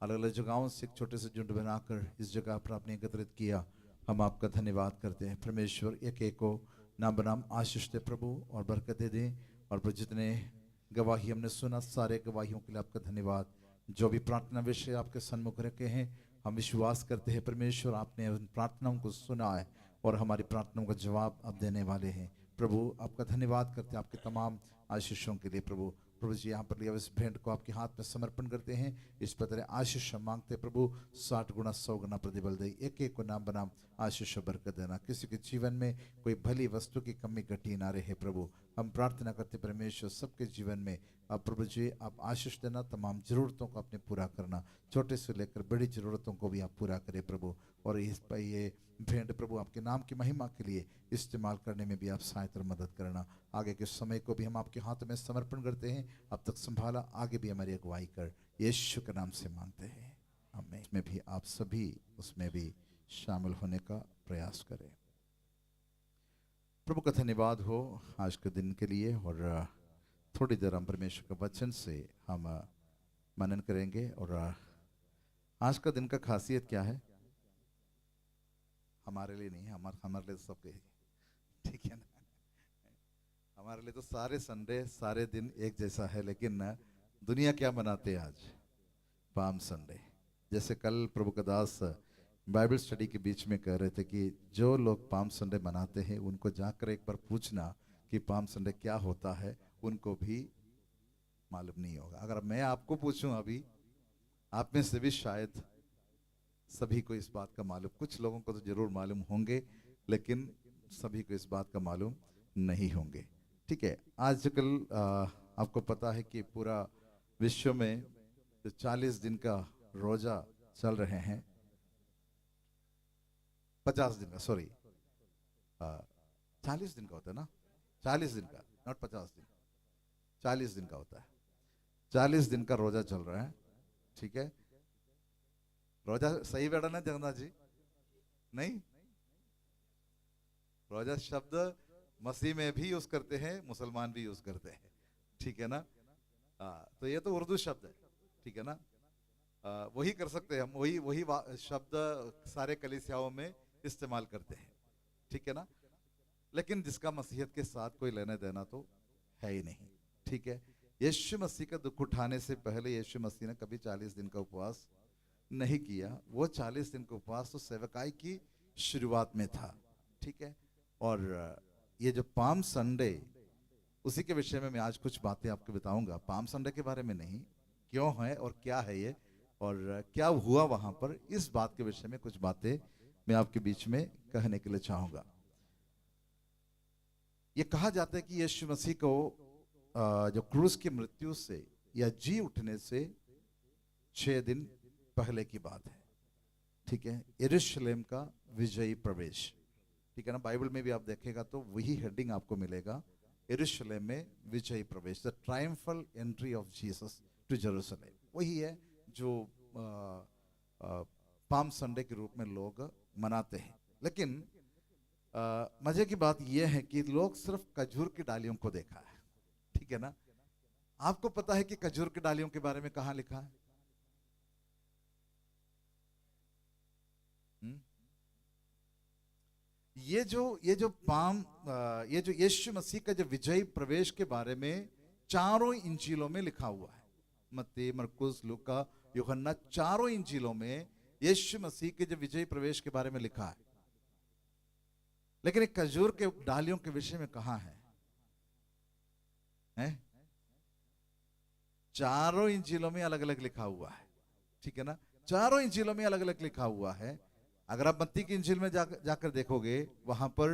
अलग अलग जगहों से एक छोटे से झुंड बनाकर इस जगह पर आपने एकत्रित किया। हम आपका धन्यवाद करते हैं परमेश्वर। एक एक को नाम बनाम आशीष दे प्रभु और बरकतें दें। और प्रभु जितने गवाही हमने सुना, सारे गवाहियों के लिए आपका धन्यवाद। जो भी प्रार्थना विषय आपके सन्मुख रखे हैं, हम विश्वास करते हैं परमेश्वर आपने उन प्रार्थनाओं को सुना है और हमारी प्रार्थनाओं का जवाब आप देने वाले हैं। प्रभु आपका धन्यवाद करते हैं आपके तमाम आशीषों के लिए। प्रभु जी यहाँ पर लिया इस भेंट को आपके हाथ में समर्पण करते हैं। इस पर तेरे आशीष हम मांगते प्रभु, 60 गुना 100 गुना प्रतिबल दे। एक एक को नाम बनाम आशीष बरकत देना। किसी के जीवन में कोई भली वस्तु की कमी घटी ना रहे प्रभु। हम प्रार्थना करते परमेश्वर सबके जीवन में अब प्रभु जी आप आशीष देना, तमाम ज़रूरतों को आपने पूरा करना, छोटे से लेकर बड़ी ज़रूरतों को भी आप पूरा करें प्रभु। और इस पर ये भेंट प्रभु आपके नाम की महिमा के लिए इस्तेमाल करने में भी आप सहायता और मदद करना। आगे के समय को भी हम आपके हाथ में समर्पण करते हैं। अब तक संभाला, आगे भी हमारी अगुवाई कर, यीशु के नाम से मांगते हैं हमें। इसमें भी आप सभी उसमें भी शामिल होने का प्रयास करें। प्रभु का धन्यवाद हो आज के दिन के लिए। और थोड़ी देर हम परमेश्वर के वचन से हम मनन करेंगे। और आज का दिन का खासियत क्या है? हमारे लिए नहीं, हमारे लिए तो सबके, ठीक है ना। हमारे लिए तो सारे संडे सारे दिन एक जैसा है, लेकिन दुनिया क्या मनाते हैं आज? Palm Sunday. जैसे कल प्रभु का दास बाइबल स्टडी के बीच में कह रहे थे कि जो लोग पाम संडे मनाते हैं उनको जाकर एक बार पूछना कि पाम संडे क्या होता है, उनको भी मालूम नहीं होगा। अगर मैं आपको पूछूं अभी, आप में से भी शायद सभी को इस बात का मालूम, कुछ लोगों को तो जरूर मालूम होंगे, लेकिन सभी को इस बात का मालूम नहीं होंगे। ठीक है, आजकल आपको पता है कि पूरा विश्व में जो 40 दिन का रोजा चल रहे हैं, 50 दिन का, सॉरी 40 दिन का होता है ना, 40 दिन का, नॉट 50 दिन, 40 दिन का होता है। 40 दिन का रोजा चल रहा है। ठीक है, रोजा सही बेटा ना जगन्नाथ जी? नहीं, रोजा शब्द मसीह में भी यूज करते हैं, मुसलमान भी यूज करते हैं। ठीक है ना। तो ये तो उर्दू शब्द है, ठीक है ना। वही कर सकते हैं हम, वही शब्द सारे कलीसियाओं में इस्तेमाल करते हैं, ठीक है ना। लेकिन जिसका मसीहत के साथ कोई लेना देना तो है ही नहीं। ठीक है, यीशु मसीह का दुख उठाने से पहले यीशु मसीह ने कभी 40 दिन का उपवास नहीं किया। वो 40 दिन का उपवास तो सेवकाई की शुरुआत में था। ठीक है, और ये जो पाम संडे, उसी के विषय में मैं आज कुछ बातें आपको बताऊंगा। पाम संडे के बारे में नहीं, क्यों है और क्या है ये और क्या हुआ वहां पर, इस बात के विषय में कुछ बातें मैं आपके बीच में कहने के लिए चाहूंगा। ये कहा जाता है कि यीशु मसीह को जो क्रूस की मृत्यु से या जी उठने से 6 दिन पहले की बात है। ठीक है, यरूशलेम का विजयी प्रवेश। ठीक है ना, बाइबल में भी आप देखेगा तो वही हेडिंग आपको मिलेगा, यरूशलेम में विजयी प्रवेश, the triumphal entry of Jesus to Jerusalem. वही है जो पाम संडे के रूप में लोग मनाते हैं। लेकिन मजे की बात यह है कि लोग सिर्फ खजूर की डालियों को देखा है। ठीक है ना, आपको पता है कि खजूर की डालियों के बारे में कहां लिखा है? ये जो यीशु मसीह का जो विजयी प्रवेश के बारे में चारों इंजीलों में लिखा हुआ है। मत्ती, मरकुस, लूका, यूहन्ना, चारों इंजीलों में यीशु मसीह के जो विजयी प्रवेश के बारे में लिखा है। लेकिन एक खजूर के डालियों के विषय में कहां है? चारों इंजीलों में अलग अलग लिखा हुआ है। ठीक है ना, चारों इंजीलों में अलग अलग लिखा हुआ है। अगर आप मत्ती की इंजील में जाकर देखोगे, वहां पर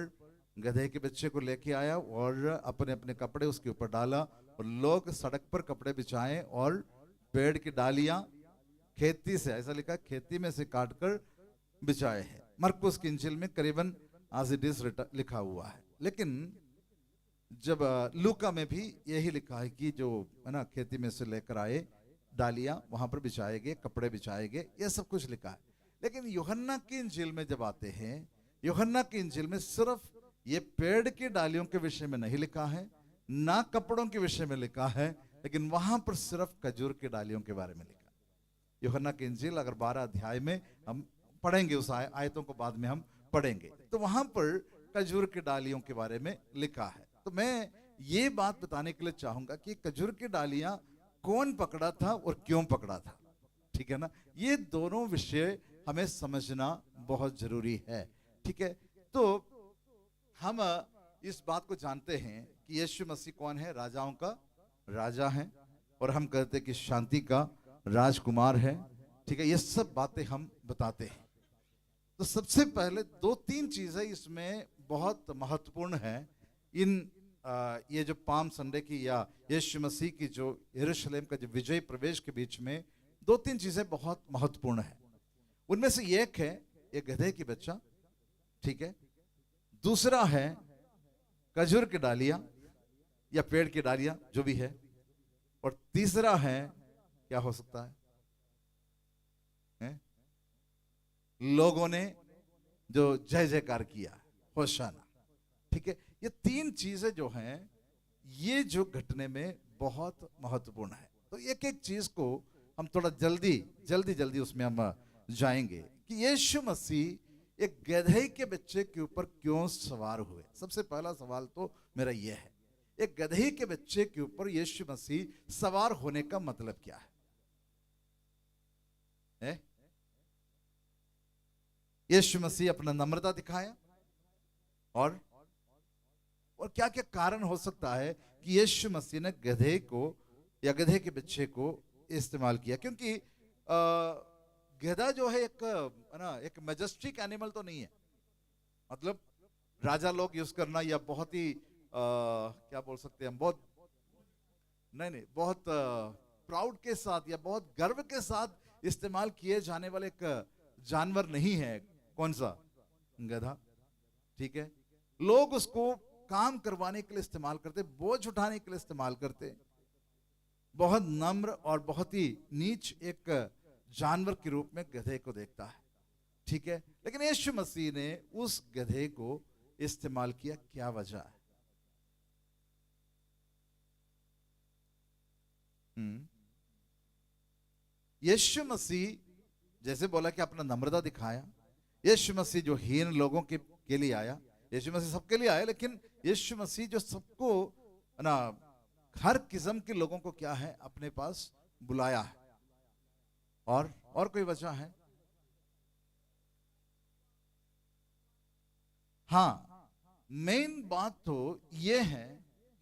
गधे के बच्चे को लेके आया और अपने अपने कपड़े उसके ऊपर डाला और लोग सड़क पर कपड़े बिछाए और पेड़ की डालियां खेती से, ऐसा लिखा, खेती में से काटकर बिछाए हैं। मरकुस की इंजील में करीबन as it is लिखा हुआ है। लेकिन जब लूका में भी यही लिखा है कि जो है ना, खेती में से लेकर आए डालियां वहां पर बिछाए गए, कपड़े बिछाए गए, ये सब कुछ लिखा है। लेकिन यूहन्ना की इंजील में जब आते हैं, यूहन्ना की इंजील में सिर्फ ये पेड़ की डालियों के विषय में नहीं लिखा है, ना कपड़ों के विषय में लिखा है, लेकिन वहां पर सिर्फ खजूर की डालियों के बारे में लिखा है। यूहन्ना की इंजील अगर 12 अध्याय में हम पढ़ेंगे, उस आयतों को बाद में हम पढ़ेंगे, तो वहां पर खजूर की डालियों के बारे में लिखा है। तो मैं ये बात बताने के लिए चाहूंगा कि खजूर की डालियां कौन पकड़ा था और क्यों पकड़ा था, ठीक है ना। ये दोनों विषय हमें समझना बहुत जरूरी है, ठीक है। तो हम इस बात को जानते हैं कि यीशु मसीह कौन है, राजाओं का राजा है, और हम कहते हैं कि शांति का राजकुमार है, ठीक है। ये सब बातें हम बताते हैं। तो सबसे पहले 2-3 चीजें इसमें बहुत महत्वपूर्ण है। ये जो पाम संडे की या यीशु मसीह की जो यरूशलेम का जो विजय प्रवेश के बीच में 2-3 चीजें बहुत महत्वपूर्ण है। उनमें से एक है एक गधे की बच्चा, ठीक है। दूसरा है खजूर की डालियां या पेड़ की डालियां जो भी है, और तीसरा है क्या हो सकता है, लोगों ने जो जय जयकार किया, होशाना, ठीक है। ये 3 चीजें जो हैं, ये जो घटने में बहुत महत्वपूर्ण है। तो एक एक चीज को हम थोड़ा जल्दी उसमें हम जाएंगे कि यीशु मसीह एक गधे के बच्चे के ऊपर क्यों सवार हुए। सबसे पहला सवाल तो मेरा यह है, एक गधे के बच्चे के ऊपर यीशु मसीह सवार होने का मतलब क्या है? यीशु मसीह अपना नम्रता दिखाया, और क्या क्या कारण हो सकता है कि यीशु मसीह ने गधे को या गधे के बच्चे को इस्तेमाल किया। क्योंकि गधा जो है एक मैजेस्टिक एनिमल तो नहीं है, मतलब राजा लोग यूज करना या बहुत ही क्या बोल सकते हैं हम, बहुत नहीं बहुत प्राउड के साथ या बहुत गर्व के साथ इस्तेमाल किए जाने वाले एक जानवर नहीं है। कौन सा? गधा, ठीक है। लोग उसको काम करवाने के लिए इस्तेमाल करते, बोझ उठाने के लिए इस्तेमाल करते। बहुत नम्र और बहुत ही नीच एक जानवर के रूप में गधे को देखता है, ठीक है। लेकिन यीशु मसीह ने उस गधे को इस्तेमाल किया, क्या वजह है? यीशु मसीह जैसे बोला कि अपना नम्रता दिखाया। यीशु मसीह जो हीन लोगों के लिए आया, यीशु मसीह सबके लिए आया, लेकिन यीशु मसीह जो सबको ना हर किस्म के लोगों को क्या है अपने पास बुलाया है। और कोई वजह है? हाँ, मेन बात तो यह है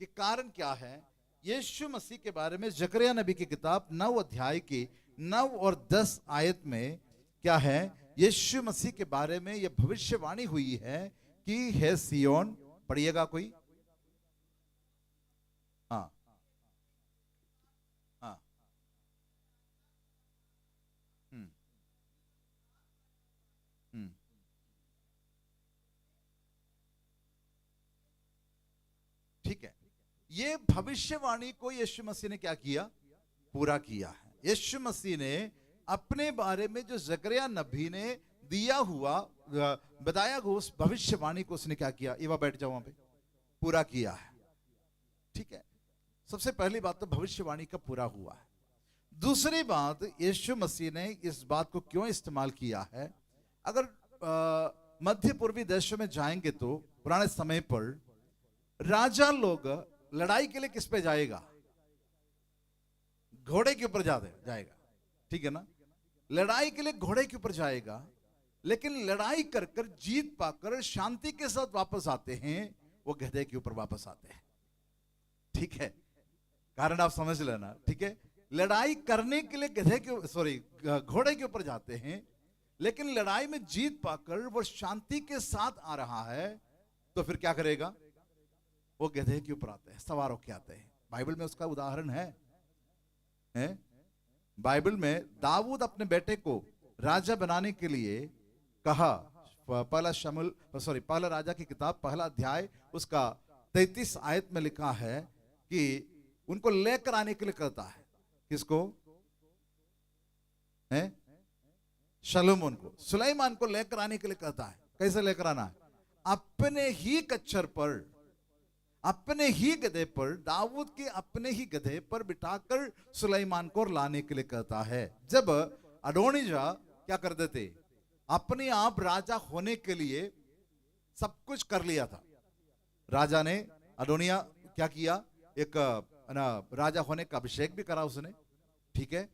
कि कारण क्या है। यीशु मसीह के बारे में जकरिया नबी की किताब 9 अध्याय की 9 और 10 आयत में क्या है, यीशु मसीह के बारे में यह भविष्यवाणी हुई है कि है सियोन, पढ़िएगा कोई, हाँ हाँ, ठीक है। ये भविष्यवाणी को यीशु मसीह ने क्या किया? पूरा किया है। यीशु मसीह ने अपने बारे में जो जकरिया नबी ने दिया हुआ बताया हुआ उस भविष्यवाणी को उसने क्या किया? इवा बैठ जाओ वहां पे, पूरा किया है, ठीक है। सबसे पहली बात तो भविष्यवाणी का पूरा हुआ है। दूसरी बात, यीशु मसीह ने इस बात को क्यों इस्तेमाल किया है? अगर मध्य पूर्वी देशों में जाएंगे तो पुराने समय पर राजा लोग लड़ाई के लिए किस पे जाएगा? घोड़े के ऊपर जाएगा, ठीक है ना। लड़ाई के लिए घोड़े के ऊपर जाएगा, लेकिन लड़ाई कर कर जीत पाकर शांति के साथ वापस आते हैं, वो गधे के ऊपर वापस आते हैं, ठीक है। कारण आप समझ लेना, ठीक है। लड़ाई करने के लिए घोड़े के ऊपर जाते हैं, लेकिन लड़ाई में जीत पाकर वो शांति के साथ आ रहा है, तो फिर क्या करेगा? वो गधे के ऊपर आते हैं, सवार होके आते हैं। बाइबल में उसका उदाहरण है? बाइबल में दाऊद अपने बेटे को राजा बनाने के लिए कहा। पहला राजा की किताब 1 अध्याय उसका 33 आयत में लिखा है कि उनको लेकर आने के लिए कहता है। किसको? शलोमोन को, सुलेमान को लेकर आने के लिए कहता है। कैसे लेकर आना है? अपने ही कच्चर पर, अपने ही गधे पर, दाऊद के अपने ही गधे पर बिठाकर सुलेमान को लाने के लिए कहता है। जब अडोनिया क्या करते थे, अपने आप राजा होने के लिए सब कुछ कर लिया था। राजा ने, अडोनिया क्या किया, एक राजा होने का अभिषेक भी करा उसने, ठीक है,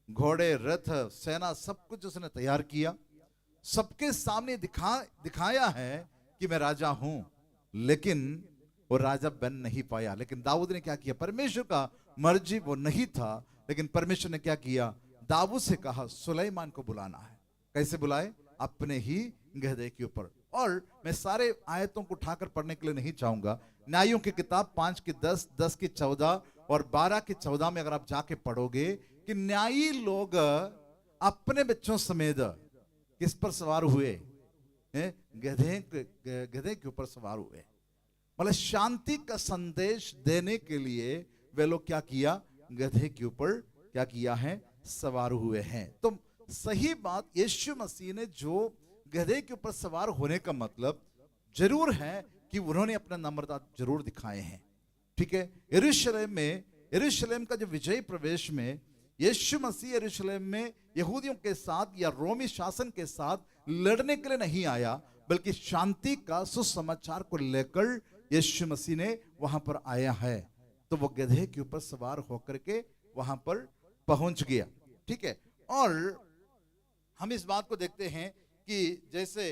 घोड़े, रथ, सेना सब कुछ उसने तैयार किया, सबके सामने दिखाया है कि मैं राजा हूं, लेकिन वो राजा बन नहीं पाया। लेकिन दाऊद ने क्या किया, परमेश्वर का मर्जी वो नहीं था, लेकिन परमेश्वर ने क्या किया, दाऊद से कहा सुलेमान को बुलाना है। कैसे बुलाए? अपने ही गधे के ऊपर। और मैं सारे आयतों को उठाकर पढ़ने के लिए नहीं चाहूंगा। न्यायों की किताब 5 की 10, 10 की 14 और 12 की 14 में अगर आप जाके पढ़ोगे कि न्यायी लोग अपने बच्चों समेत किस पर सवार हुए? गधे के ऊपर सवार हुए। मतलब शांति का संदेश देने के लिए वे लोग क्या किया, गधे के ऊपर क्या किया है, सवार हुए हैं। तो सही बात, यीशु मसीह ने जो गधे के ऊपर सवार होने का मतलब जरूर है कि उन्होंने अपना नम्रता जरूर दिखाए हैं, ठीक है। यरूशलेम का जो विजय प्रवेश में यीशु मसीह यरूशलेम में यहूदियों के साथ या रोमी शासन के साथ लड़ने के लिए नहीं आया, बल्कि शांति का सुसमाचार को लेकर यीशु मसीह ने वहां पर आया है। तो वो गधे के ऊपर सवार होकर के वहां पर पहुंच गया, ठीक है। और हम इस बात को देखते हैं कि जैसे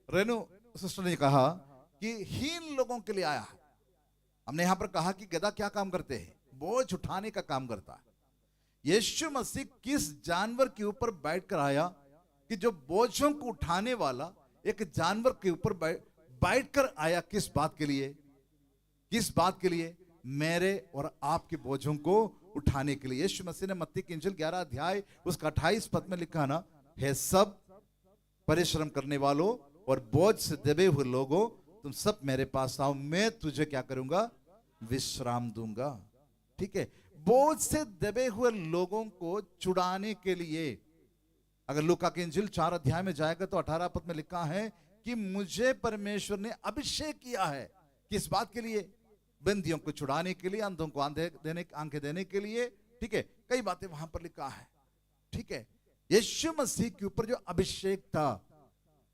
रेनू सिस्टर ने कहा कि हीन लोगों के लिए आया है। हमने यहां पर कहा कि गधा क्या काम करते हैं, बोझ उठाने का काम करता है। यीशु मसीह किस जानवर के ऊपर बैठकर आया कि जो बोझों को उठाने वाला एक जानवर के ऊपर बैठकर आया? किस बात के लिए? किस बात के लिए? मेरे और आपके बोझों को उठाने के लिए। यीशु मसीह ने मत्ती की इंजील 11 अध्याय उसका 28 पद में लिखा ना, हे सब परिश्रम करने वालों और बोझ से दबे हुए लोगों, तुम सब मेरे पास आओ, मैं तुझे क्या करूंगा, विश्राम दूंगा, ठीक है। बोझ से दबे हुए लोगों को छुड़ाने के लिए, अगर लूका की इंजील 4 अध्याय में जाएगा तो 18 पद में लिखा है कि मुझे परमेश्वर ने अभिषेक किया है। किस बात के लिए? बंदियों को छुड़ाने के लिए, अंधों को आंखें देने के लिए, ठीक है। कई बातें वहां पर लिखा है, ठीक है। यीशु मसीह के ऊपर जो अभिषेक था,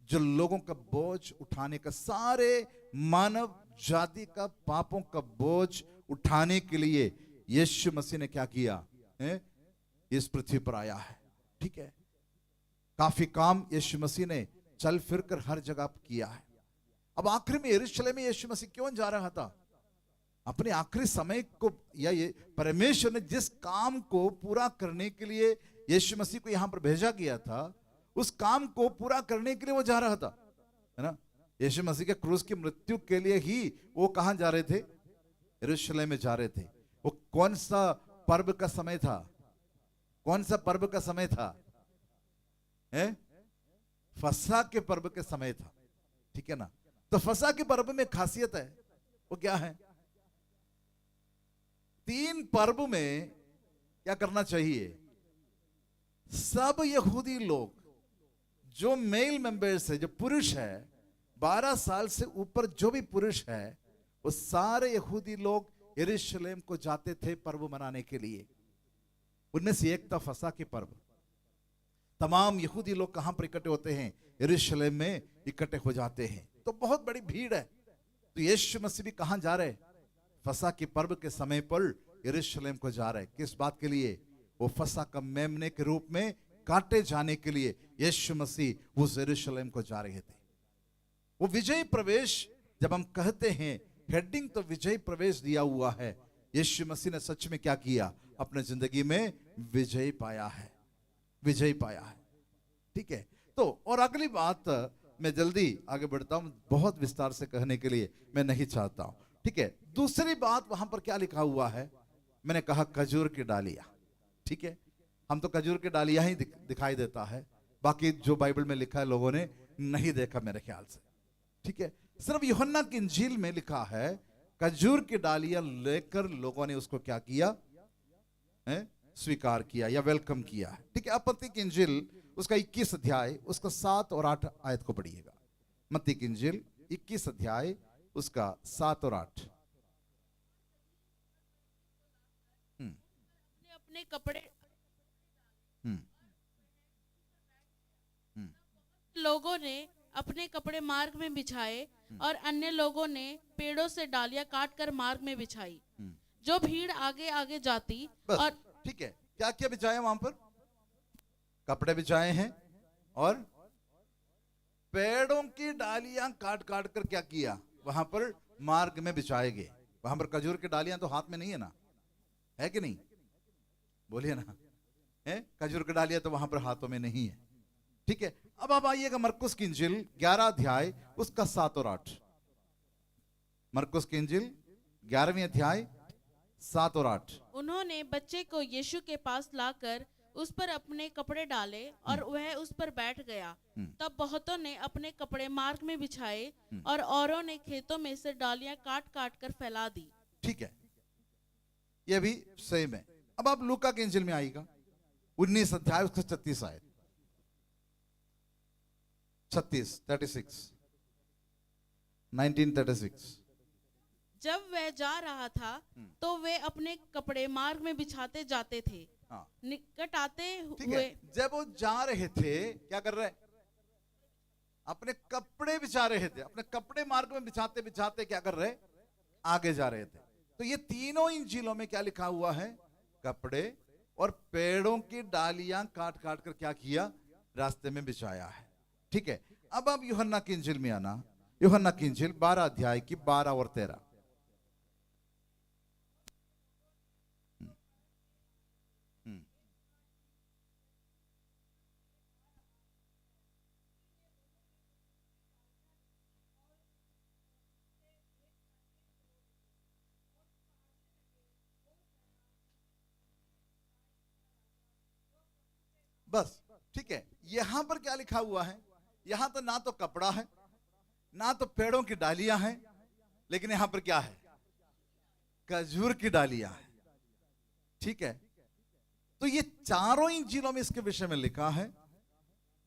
जो लोगों का बोझ उठाने का, सारे मानव जाति का पापों का बोझ उठाने के लिए यीशु मसीह ने क्या किया, इस पृथ्वी पर आया है, ठीक है। काफी काम यीशु मसीह ने चल फिर कर हर जगह किया है। अब आखिर में यरूशलेम में यीशु मसीह क्यों जा रहा था? अपने आखिरी समय को, या ये परमेश्वर ने जिस काम को पूरा करने के लिए यीशु मसीह को यहां पर भेजा गया था, उस काम को पूरा करने के लिए वो जा रहा था, है ना। यीशु मसीह के क्रूस की मृत्यु के लिए ही वो कहां जा रहे थे? यरूशलेम में जा रहे थे। वो कौन सा पर्व का समय था? कौन सा पर्व का समय था? फसह के पर्व के समय था, ठीक है ना। तो फसह के पर्व में खासियत है, वो क्या है? 3 पर्व में क्या करना चाहिए? सब यहूदी लोग जो मेल मेंबर्स है, जो पुरुष है, 12 साल से ऊपर जो भी पुरुष है, वो सारे यहूदी लोग यरूशलेम को जाते थे पर्व मनाने के लिए। उनमें से एक था फसह के पर्व। तमाम यहूदी लोग कहां पर इकट्ठे होते हैं? यरूशलेम में इकट्ठे हो जाते हैं। तो बहुत बड़ी भीड़ है। तो यीशु मसीह भी कहां जा रहे? फसह के पर्व के समय पर यरूशलेम को जा रहे। किस बात के लिए? वो फसह का मेमने के रूप में काटे जाने के लिए यीशु मसीह उस यरूशलेम को जा रहे थे। वो विजय प्रवेश, जब हम कहते हैं हेडिंग, तो विजय प्रवेश दिया हुआ है। यीशु मसीह ने सच में क्या किया? अपने जिंदगी में विजय पाया है, विजय पाया है, ठीक है। तो और अगली बात, मैं जल्दी आगे बढ़ता हूं, बहुत विस्तार से कहने के लिए मैं नहीं चाहता हूं, ठीक है। दूसरी बात वहां पर क्या लिखा हुआ है? मैंने कहा खजूर की डालियां, ठीक है। हम तो खजूर की डालियां ही दिखाई देता है, बाकी जो बाइबल में लिखा है लोगों ने नहीं देखा मेरे ख्याल से, ठीक है। सिर्फ यूहन्ना की इंजील में लिखा है खजूर की डालियां लेकर लोगों ने उसको क्या किया? स्वीकार किया या वेलकम किया है, ठीक है। मत्ती की इंजील उसका 21 अध्याय उसका 7 और 8 आयत को पढ़िएगा। मत्ती की इंजील 21 अध्याय उसका 7 और 8। अपने कपड़े लोगों ने अपने कपड़े मार्ग में बिछाए और अन्य लोगों ने पेड़ों से डालियां काट कर मार्ग में बिछाई। जो भीड़ आगे आगे जाती बस और ठीक है। क्या क्या बिछाया वहां पर? कपड़े बिछाए हैं और पेड़ों की डालियां काट काट कर क्या किया? वहां पर मार्ग में बिछाए गए। वहां पर खजूर की डालियां तो हाथ में नहीं है ना, है कि नहीं? बोलिए ना, है? खजूर की डालियां तो वहां पर हाथों में नहीं है। ठीक है, अब आप आइएगा मरकुस की इंजील 11 अध्याय उसका 7 और 8। मरकुस की इंजील 11वीं अध्याय 7 और 8। उन्होंने बच्चे को यीशु के पास लाकर उस पर अपने कपड़े डाले और वह उस पर बैठ गया। तब बहुतों ने अपने कपड़े मार्ग में बिछाए और औरों ने खेतों में से डालियां काट काट कर फैला दी। ठीक है, यह भी सेम है। अब आप लूका के इंजील में आइएगा 19 अध्याय उसका 36 आयत। 1936। जब वह जा रहा था तो वे अपने कपड़े मार्ग में बिछाते जाते थे। हाँ, निकट आते ठीक हुए है। जब वो जा रहे थे क्या कर रहे? अपने कपड़े बिछा रहे थे। अपने कपड़े मार्ग में बिछाते बिछाते क्या कर रहे? आगे जा रहे थे। तो ये तीनों इंजीलों में क्या लिखा हुआ है? कपड़े और पेड़ों की डालियां काट काट कर क्या किया? रास्ते में बिछाया है। ठीक है, अब आप यूहन्ना की इंजील में आना। यूहन्ना की इंजील 12 अध्याय की 12 और 13। बस ठीक है, यहां पर क्या लिखा हुआ है? यहां तो ना तो कपड़ा है ना तो पेड़ों की डालियां हैं, लेकिन यहां पर क्या है? खजूर की डालियां हैं। ठीक है, तो ये चारों इंजीलों में इसके विषय में लिखा है।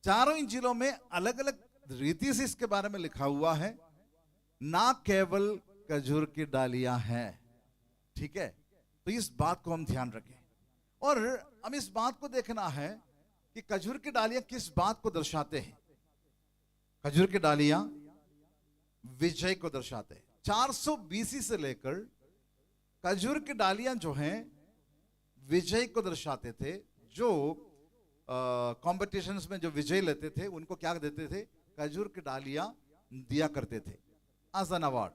चारों इंजीलों में अलग अलग रीति से इसके बारे में लिखा हुआ है। ना केवल खजूर की डालियां हैं। ठीक है, तो इस बात को हम ध्यान रखें और हम इस बात को देखना है कि खजूर की डालियां किस बात को दर्शाते हैं। खजूर की डालियां विजय को दर्शाते हैं। 400 BC से लेकर खजूर की डालियां जो हैं विजय को दर्शाते थे। जो कॉम्पिटिशन्स में जो विजय लेते थे उनको क्या देते थे? खजूर की डालियां दिया करते थे एज एन अवार्ड।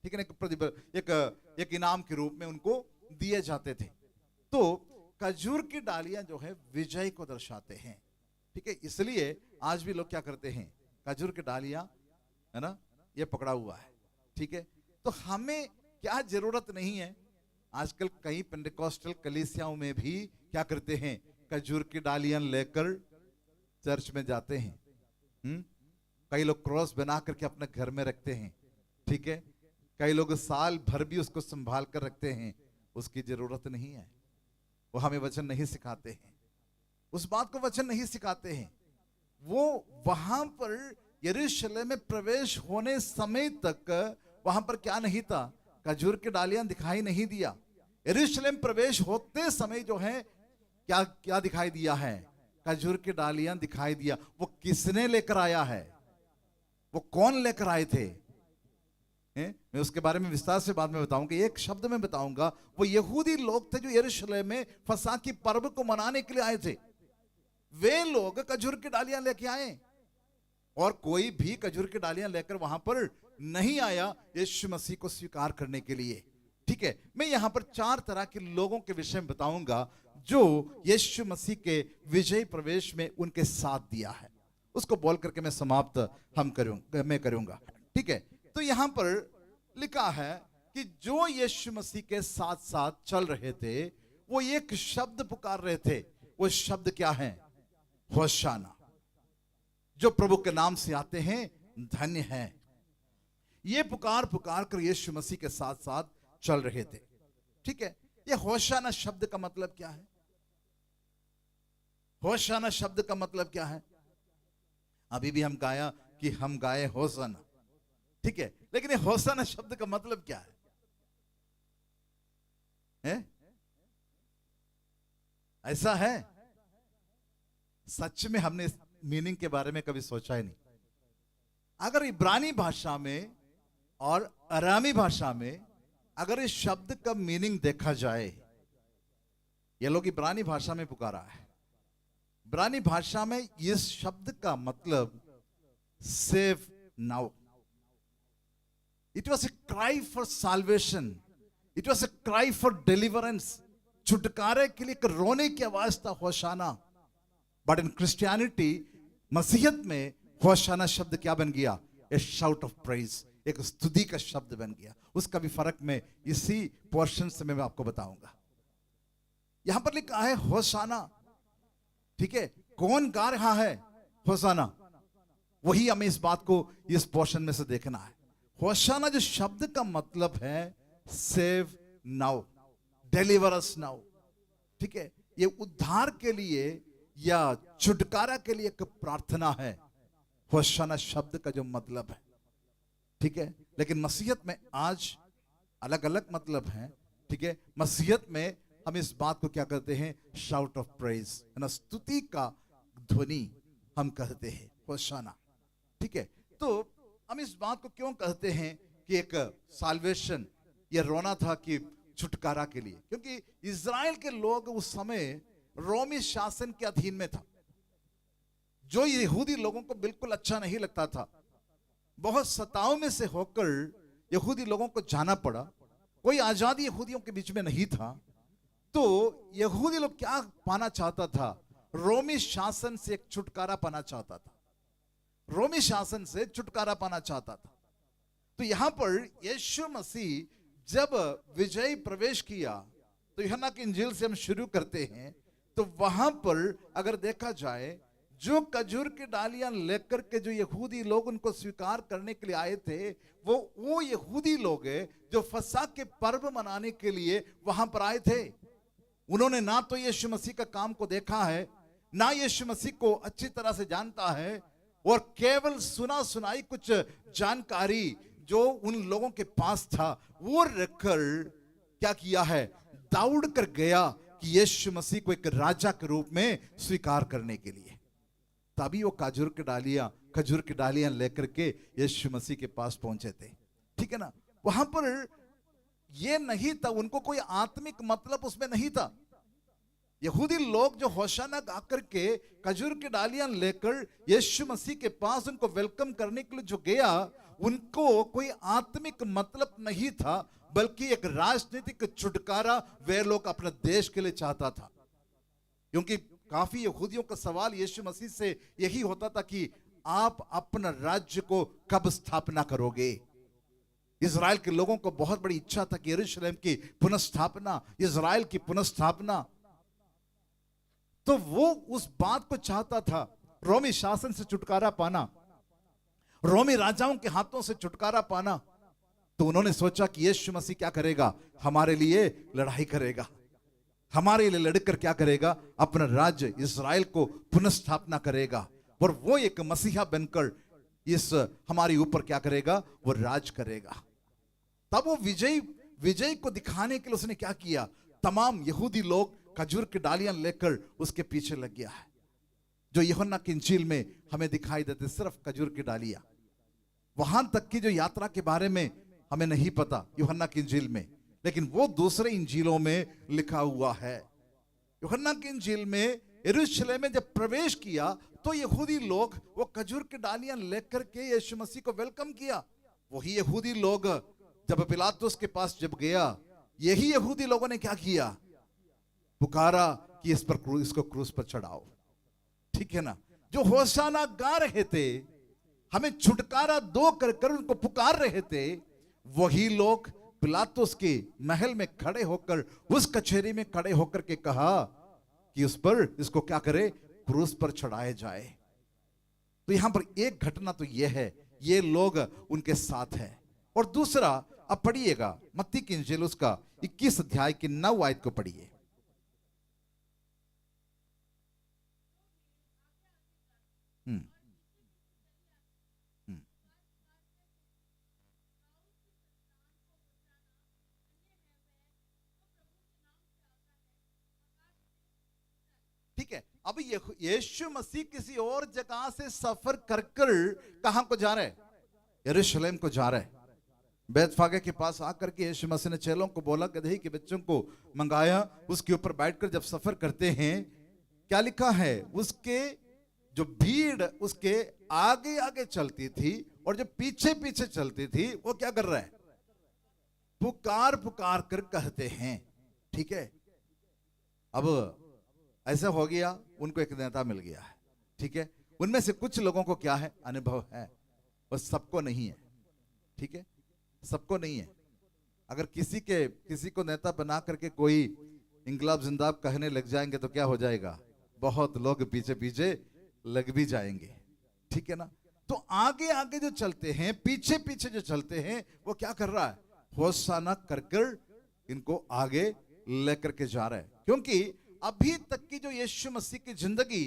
ठीक है ना, एक इनाम के रूप में उनको दिए जाते थे। तो खजूर की डालियां जो है विजय को दर्शाते हैं। ठीक है, इसलिए आज भी लोग क्या करते हैं? खजूर की डालियां, है ना, ये पकड़ा हुआ है। ठीक है, तो हमें क्या जरूरत नहीं है? आजकल कई पेंटिकॉस्टल कलीसियाओं में भी क्या करते हैं? खजूर की डालियां लेकर चर्च में जाते हैं। कई लोग क्रॉस बना करके अपने घर में रखते हैं। ठीक है, कई लोग साल भर भी उसको संभाल कर रखते हैं। उसकी जरूरत नहीं है। वो हमें वचन नहीं सिखाते हैं, उस बात को वचन नहीं सिखाते हैं। वो वहां पर यरूशलेम में प्रवेश होने समय तक वहां पर क्या नहीं था? खजूर की डालियां दिखाई नहीं दिया। यरूशलेम प्रवेश होते समय जो है क्या क्या दिखाई दिया है? खजूर की डालियां दिखाई दिया। वो किसने लेकर आया है? वो कौन लेकर आए थे? मैं उसके बारे में विस्तार से बाद में बताऊंगा। एक शब्द में बताऊंगा, वो यहूदी लोग थे जो यरूशलेम में फसह की पर्व को मनाने के लिए आए थे। वे लोग खजूर की डालियां लेके आए और कोई भी खजूर की डालियां लेकर वहां पर नहीं आया यीशु मसीह को स्वीकार करने के लिए। ठीक है, मैं यहां पर 4 तरह के लोगों के विषय में बताऊंगा जो यीशु मसीह के विजय प्रवेश में उनके साथ दिया है। उसको बोल करके मैं समाप्त मैं करूंगा। ठीक है, तो यहां पर लिखा है कि जो यीशु मसीह के साथ साथ चल रहे थे वो एक शब्द पुकार रहे थे। वो शब्द क्या है? होशाना। जो प्रभु के नाम से आते हैं धन्य हैं। ये पुकार पुकार कर यीशु मसीह के साथ साथ चल रहे थे। ठीक है, ये होशाना शब्द का मतलब क्या है? होशाना शब्द का मतलब क्या है? अभी भी हम गाया कि हम गाए होशाना, ठीक है, लेकिन ये होशाना शब्द का मतलब क्या है? ऐसा है? सच में हमने इस मीनिंग के बारे में कभी सोचा ही नहीं। अगर इब्रानी भाषा में और अरामी भाषा में अगर इस शब्द का मीनिंग देखा जाए, ये लोग इब्रानी भाषा में पुकारा है। इब्रानी भाषा में इस शब्द का मतलब save now. It was a cry for salvation, it was a cry for deliverance. छुटकारे के लिए एक रोने की आवाज था होशाना। बट इन क्रिश्चियनिटी, मसीहत में होशाना शब्द क्या बन गया? ए शाउट ऑफ प्रेज, एक स्तुति का शब्द बन गया। उसका भी फर्क मैं इसी पोर्शन से मैं आपको बताऊंगा। यहां पर लिखा है होशाना, ठीक है, कौन गा रहा है होशाना? वही हमें इस बात को इस पोर्शन में से देखना है। होशाना जो शब्द का मतलब है save now, deliver us now, ठीक है, ये उद्धार के लिए या छुटकारा के लिए एक प्रार्थना है। होशाना शब्द का जो मतलब है, ठीक है, लेकिन मसीहत में आज अलग अलग मतलब है, ठीक है। मसीहत में हम इस बात को क्या करते हैं? शाउट ऑफ प्रेज, है ना, स्तुति का ध्वनि हम कहते हैं होशाना, ठीक है। तो हम इस बात को क्यों कहते हैं कि एक साल्वेशन, ये रोना था कि छुटकारा के लिए? क्योंकि इज़राइल के लोग उस समय रोमी शासन के अधीन में था, जो यहूदी लोगों को बिल्कुल अच्छा नहीं लगता था। बहुत सताव में से होकर यहूदी लोगों को जाना पड़ा। कोई आजादी यहूदियों के बीच में नहीं था। तो यहूदी लोग क्या पाना चाहता था? रोमी शासन से एक छुटकारा पाना चाहता था, रोमी शासन से छुटकारा पाना चाहता था। तो यहां पर यीशु मसीह जब विजयी प्रवेश किया, तो यूहन्ना की इंजील से हम शुरू करते हैं, तो वहां पर अगर देखा जाए, जो खजूर की डालियां लेकर के जो यहूदी लोग उनको स्वीकार करने के लिए आए थे, वो यहूदी लोग हैं जो फसह के पर्व मनाने के लिए वहां पर आए थे। उन्होंने ना तो यीशु मसीह का काम को देखा है, ना यीशु मसीह को अच्छी तरह से जानता है, और केवल सुना सुनाई कुछ जानकारी जो उन लोगों के पास था वो रखकर क्या किया है? दौड़ कर गया कि यीशु मसीह को एक राजा के रूप में स्वीकार करने के लिए। तभी वो खजूर की डालियां लेकर के यीशु मसीह के पास पहुंचे थे, ठीक है ना। वहां पर ये नहीं था, उनको कोई आत्मिक मतलब उसमें नहीं था। यहूदी लोग जो होशाना गा करके खजूर की डालियां लेकर यीशु मसीह के पास उनको वेलकम करने के लिए जो गया, उनको कोई आत्मिक मतलब नहीं था, बल्कि एक राजनीतिक छुटकारा वे लोग अपने देश के लिए चाहता था। क्योंकि काफी यहूदियों का सवाल यीशु मसीह से यही होता था कि आप अपना राज्य को कब स्थापना करोगे? इज़राइल के लोगों को बहुत बड़ी इच्छा था कि यरूशलेम की पुनर्स्थापना, इज़राइल की पुनर्स्थापना। तो वो उस बात को चाहता था, रोमी शासन से छुटकारा पाना, रोमी राजाओं के हाथों से छुटकारा पाना। तो उन्होंने सोचा कि यीशु मसीह क्या करेगा? हमारे लिए लड़ाई करेगा, हमारे लिए लड़कर क्या करेगा? अपना राज्य इज़राइल को पुनर्स्थापना करेगा, और वो एक मसीहा बनकर इस हमारे ऊपर क्या करेगा? वो राज करेगा। तब वो विजय को दिखाने के लिए उसने क्या किया? तमाम यहूदी लोग खजूर की डालियां लेकर उसके पीछे लग गया है। जो यूहन्ना की इंजील में हमें दिखाई देते सिर्फ खजूर की डालियां, वहां तक की जो यात्रा के बारे में हमें नहीं पता यूहन्ना की इंजील में, लेकिन वो दूसरे इंजीलों में लिखा हुआ है। यूहन्ना की इंजील में यरूशलेम में जब प्रवेश किया तो यहूदी लोग वो खजूर की डालियां लेकर के यीशु मसीह को वेलकम किया। वही यहूदी लोग जब पिलातुस के पास जब गया, यही यहूदी लोगों ने क्या किया? पुकारा कि इसको क्रूस पर चढ़ाओ, ठीक है ना। जो होशाना गा रहे थे, हमें छुटकारा दो कर उनको पुकार रहे थे, वही लोग पिलातुस के महल में खड़े होकर, उस कचहरी में खड़े होकर के कहा कि उस पर इसको क्या करे? क्रूस पर चढ़ाया जाए। तो यहां पर एक घटना तो यह है, ये लोग उनके साथ है। और दूसरा, अब पढ़िएगा मत्ती की इंजील उसका 21 अध्याय की 9 आयत को पढ़िए। अब यीशु मसीह किसी और जगह से सफर कर कर कहां को जा रहे हैं? यरूशलेम को जा रहे हैं। बैतफागे के पास आकर के यीशु मसीह ने चेलों को बोला, गदही के बच्चों को मंगाया, उसके ऊपर बैठकर जब सफर करते हैं, क्या लिखा है? उसके जो भीड़ उसके आगे आगे चलती थी और जो पीछे पीछे चलती थी, वो क्या कर रहा है? पुकार पुकार कर कहते हैं। ठीक है, अब ऐसा हो गया, उनको एक नेता मिल गया है। ठीक है, उनमें से कुछ लोगों को क्या है? अनुभव है, और सबको नहीं है। ठीक है, सबको नहीं है। अगर किसी को नेता बना करके कोई इंकलाब जिंदाब कहने लग जाएंगे तो क्या हो जाएगा? बहुत लोग पीछे पीछे लग भी जाएंगे। ठीक है ना? तो आगे आगे जो चलते हैं, पीछे पीछे जो चलते हैं, वो क्या कर रहा है? होशाना कर कर इनको आगे लेकर के जा रहा है। क्योंकि अभी तक की जो यीशु मसीह की जिंदगी,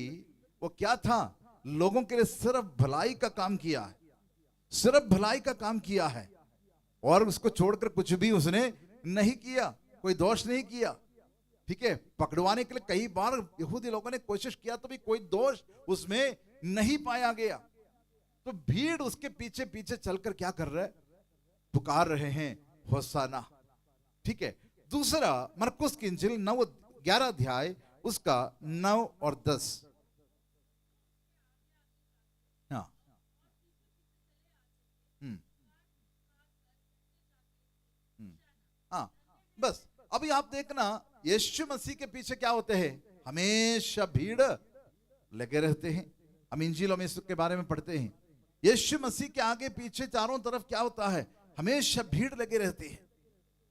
वो क्या था? लोगों के लिए सिर्फ भलाई का काम किया है, सिर्फ भलाई का काम किया है, और उसको छोड़कर कुछ भी उसने नहीं किया, कोई दोष नहीं किया। ठीक है, पकड़वाने के लिए कई बार यहूदी लोगों ने कोशिश किया तो भी कोई दोष उसमें नहीं पाया गया। तो भीड़ उसके पीछे पीछे चलकर क्या कर रहे हैं? पुकार रहे हैं, होशाना। ठीक है, दूसरा मरकुस की इंजील 11 अध्याय उसका 9 और 10। हाँ, हाँ, बस अभी आप देखना, यीशु मसीह के पीछे क्या होते हैं? हमेशा भीड़ लगे रहते हैं। हम इंजीलों में इसके बारे में पढ़ते हैं। यीशु मसीह के आगे पीछे चारों तरफ क्या होता है? हमेशा भीड़ लगे रहती है।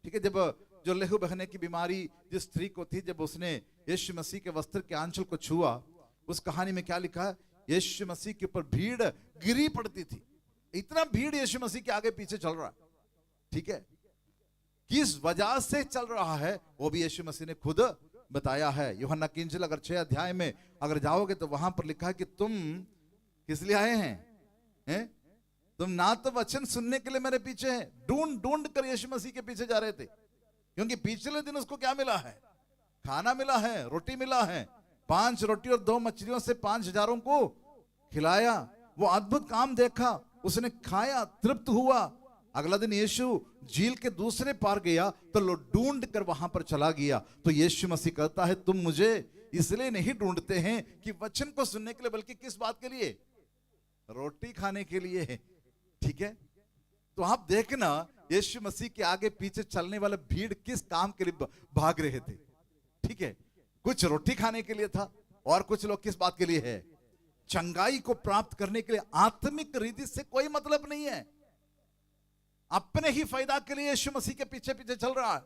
ठीक है, जब जो लहू बहने की बीमारी जिस स्त्री को थी, जब उसने यीशु मसीह के वस्त्र के आंचल को छुआ, उस कहानी में क्या लिखा है? यीशु मसीह के ऊपर भीड़ गिरी पड़ती थी। इतना भीड़ यीशु मसीह के आगे पीछे चल रहा है। ठीक है, किस वजह से चल रहा है वो भी यीशु मसीह ने खुद बताया है। यूहन्ना की इंजील अगर 6 अध्याय में अगर जाओगे तो वहां पर लिखा है कि तुम किस लिए आए हैं? तुम ना तो वचन सुनने के लिए मेरे पीछे हैं, ढूंढ ढूंढ कर यीशु मसीह के पीछे जा रहे थे। क्योंकि पिछले दिन उसको क्या मिला है? खाना मिला है, रोटी मिला है। 5 रोटी और 2 मछलियों से 5,000 को खिलाया। वो अद्भुत काम देखा, उसने खाया, तृप्त हुआ। अगला दिन यीशु झील के दूसरे पार गया तो लो ढूंढ कर वहां पर चला गया। तो यीशु मसीह कहता है, तुम मुझे इसलिए नहीं ढूंढते हैं कि वचन को सुनने के लिए, बल्कि किस बात के लिए? रोटी खाने के लिए। ठीक है, तो आप देखना यीशु मसीह के आगे पीछे चलने वाला भीड़ किस काम के लिए भाग रहे थे। ठीक है, कुछ रोटी खाने के लिए था, और कुछ लोग किस बात के लिए है? चंगाई को प्राप्त करने के लिए। आत्मिक रीति से कोई मतलब नहीं है, अपने ही फायदा के लिए यीशु मसीह के पीछे पीछे चल रहा है।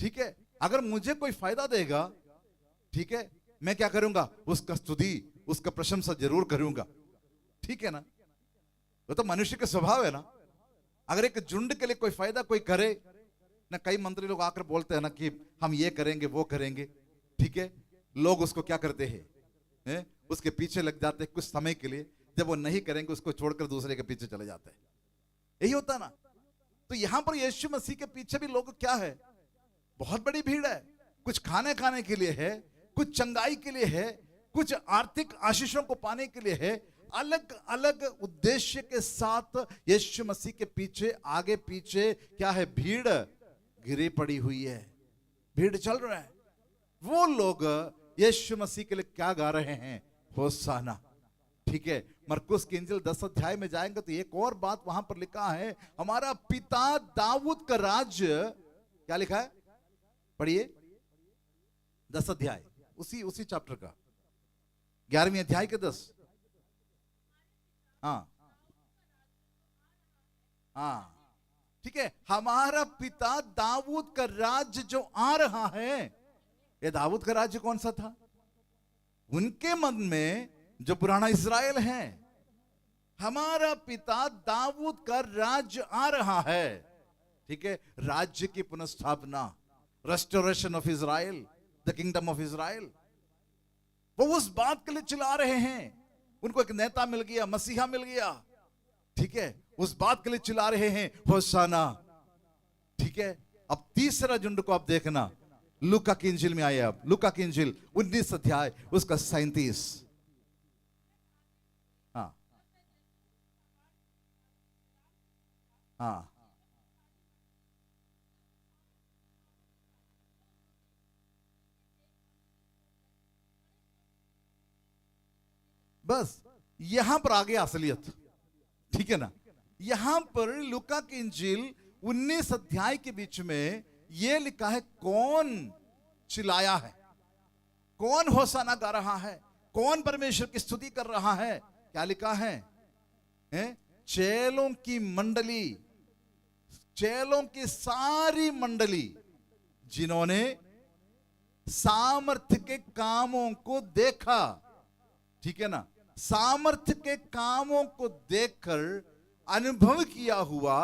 ठीक है, अगर मुझे कोई फायदा देगा, ठीक है, मैं क्या करूंगा? उसका स्तुति, उसका प्रशंसा जरूर करूंगा। ठीक है ना? वो तो मनुष्य का स्वभाव है ना। अगर एक झुंड के लिए कोई फायदा कोई करे ना, कई मंत्री लोग आकर बोलते हैं ना कि हम ये करेंगे वो करेंगे। ठीक है, लोग उसको क्या करते हैं? उसके पीछे लग जाते हैं कुछ समय के लिए। जब वो नहीं करेंगे उसको छोड़कर दूसरे के पीछे चले जाते हैं। यही होता ना। तो यहां पर यीशु मसीह के पीछे भी लोग क्या है? बहुत बड़ी भीड़ है। कुछ खाने के लिए है, कुछ चंगाई के लिए है, कुछ आर्थिक आशीषों को पाने के लिए है। अलग अलग उद्देश्य के साथ यीशु मसीह के पीछे आगे पीछे क्या है? भीड़ घिरी पड़ी हुई है, भीड़ चल रहा है। वो लोग यीशु मसीह के लिए क्या गा रहे हैं? होशाना। ठीक है, मरकुस की इंजील 10 अध्याय में जाएंगे तो एक और बात वहां पर लिखा है, हमारा पिता दाऊद का राज्य। क्या लिखा है? पढ़िए 10 अध्याय, उसी चैप्टर का 11वीं अध्याय के 10। हाँ हाँ, ठीक है, हमारा पिता दाऊद का राज्य जो आ रहा है। ये दाऊद का राज्य कौन सा था? उनके मन में जो पुराना इस्राएल है। हमारा पिता दाऊद का राज्य आ रहा है। ठीक है, राज्य की पुनर्स्थापना, restoration of Israel, the kingdom of Israel. वो उस बात के लिए चिल्ला रहे हैं। उनको एक नेता मिल गया, मसीहा मिल गया। ठीक है, उस बात के लिए चिल्ला रहे हैं, होशाना। ठीक है, अब तीसरा झुंड को आप देखना, लूका की इंजिल में आए। अब लूका की इंजिल 19 अध्याय उसका 37। हाँ हाँ बस यहां पर आ गया असलियत, ठीक है ना। यहां पर लूका की इंजील 19 अध्याय के बीच में यह लिखा है कौन चिल्लाया है, कौन होसाना गा रहा है, कौन परमेश्वर की स्तुति कर रहा है। क्या लिखा है? चेलों की मंडली, चेलों की सारी मंडली जिन्होंने सामर्थ्य के कामों को देखा, ठीक है ना। सामर्थ्य के कामों को देखकर अनुभव किया हुआ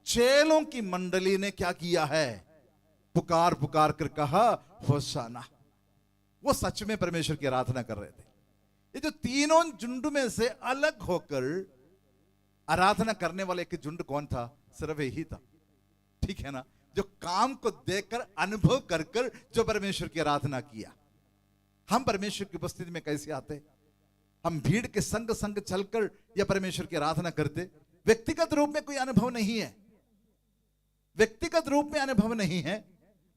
चेलों की मंडली ने क्या किया है? पुकार पुकार कर कहा होशाना। वो सच में परमेश्वर की आराधना कर रहे थे। ये जो तीनों झुंड में से अलग होकर आराधना करने वाले एक झुंड कौन था? सिर्फ यही था, ठीक है ना। जो काम को देखकर अनुभव कर कर जो परमेश्वर की आराधना किया। हम परमेश्वर की उपस्थिति में कैसे आते? हम भीड़ के संग संग चलकर या परमेश्वर की आराधना करते। व्यक्तिगत रूप में कोई अनुभव नहीं है, व्यक्तिगत रूप में अनुभव नहीं है,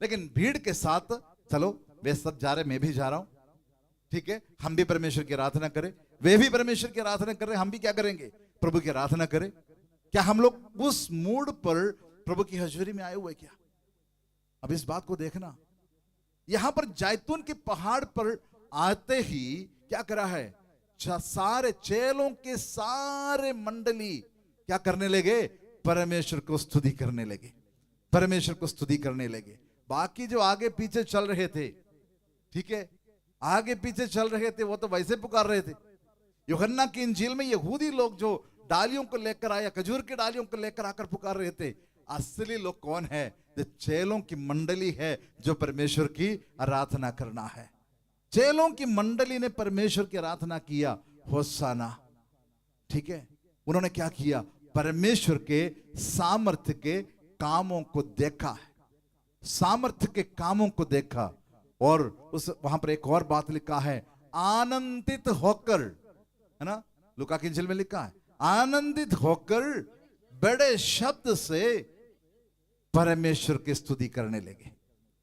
लेकिन भीड़ के साथ चलो, वे सब जा रहे, मैं भी जा रहा हूं, ठीक है। हम भी परमेश्वर की आराधना करें, वे भी परमेश्वर की आराधना कर रहे, हम भी क्या करेंगे? प्रभु की आराधना करें। क्या हम लोग उस मूड पर प्रभु की हजूरी में आए हुए क्या? अब इस बात को देखना। यहां पर जैतून के पहाड़ पर आते ही क्या करा है? सारे चेलों के सारे मंडली क्या करने लगे? परमेश्वर को स्तुति करने लगे, परमेश्वर को स्तुति करने लगे। बाकी जो आगे पीछे चल रहे थे, ठीक है, आगे पीछे चल रहे थे, वो तो वैसे पुकार रहे थे। यूहन्ना की इंजील में यहूदी लोग जो डालियों को लेकर आया, खजूर की डालियों को लेकर आकर पुकार रहे थे। असली लोग कौन है? जो चेलों की मंडली है, जो परमेश्वर की आराधना करना है। चेलों की मंडली ने परमेश्वर की आराधना किया, होसाना, ठीक है। उन्होंने क्या किया? परमेश्वर के सामर्थ्य के कामों को देखा है, सामर्थ्य के कामों को देखा। और उस वहां पर एक और बात लिखा है, आनंदित होकर, है ना, लूका की इंजील में लिखा है, आनंदित होकर बड़े शब्द से परमेश्वर की स्तुति करने लगे,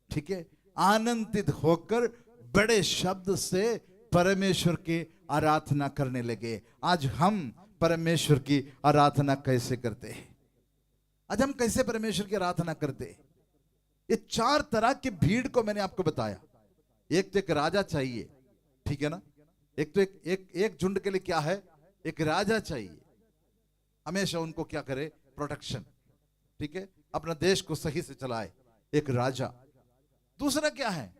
ठीक है। आनंदित होकर बड़े शब्द से परमेश्वर की आराधना करने लगे। आज हम परमेश्वर की आराधना कैसे करते हैं? आज हम कैसे परमेश्वर की आराधना करते हैं? ये 4 तरह की भीड़ को मैंने आपको बताया। एक तो एक राजा चाहिए, ठीक है ना। एक तो एक झुंड के लिए क्या है? एक राजा चाहिए, हमेशा उनको क्या करे? प्रोटेक्शन, ठीक है, अपना देश को सही से चलाए, एक राजा। दूसरा क्या है?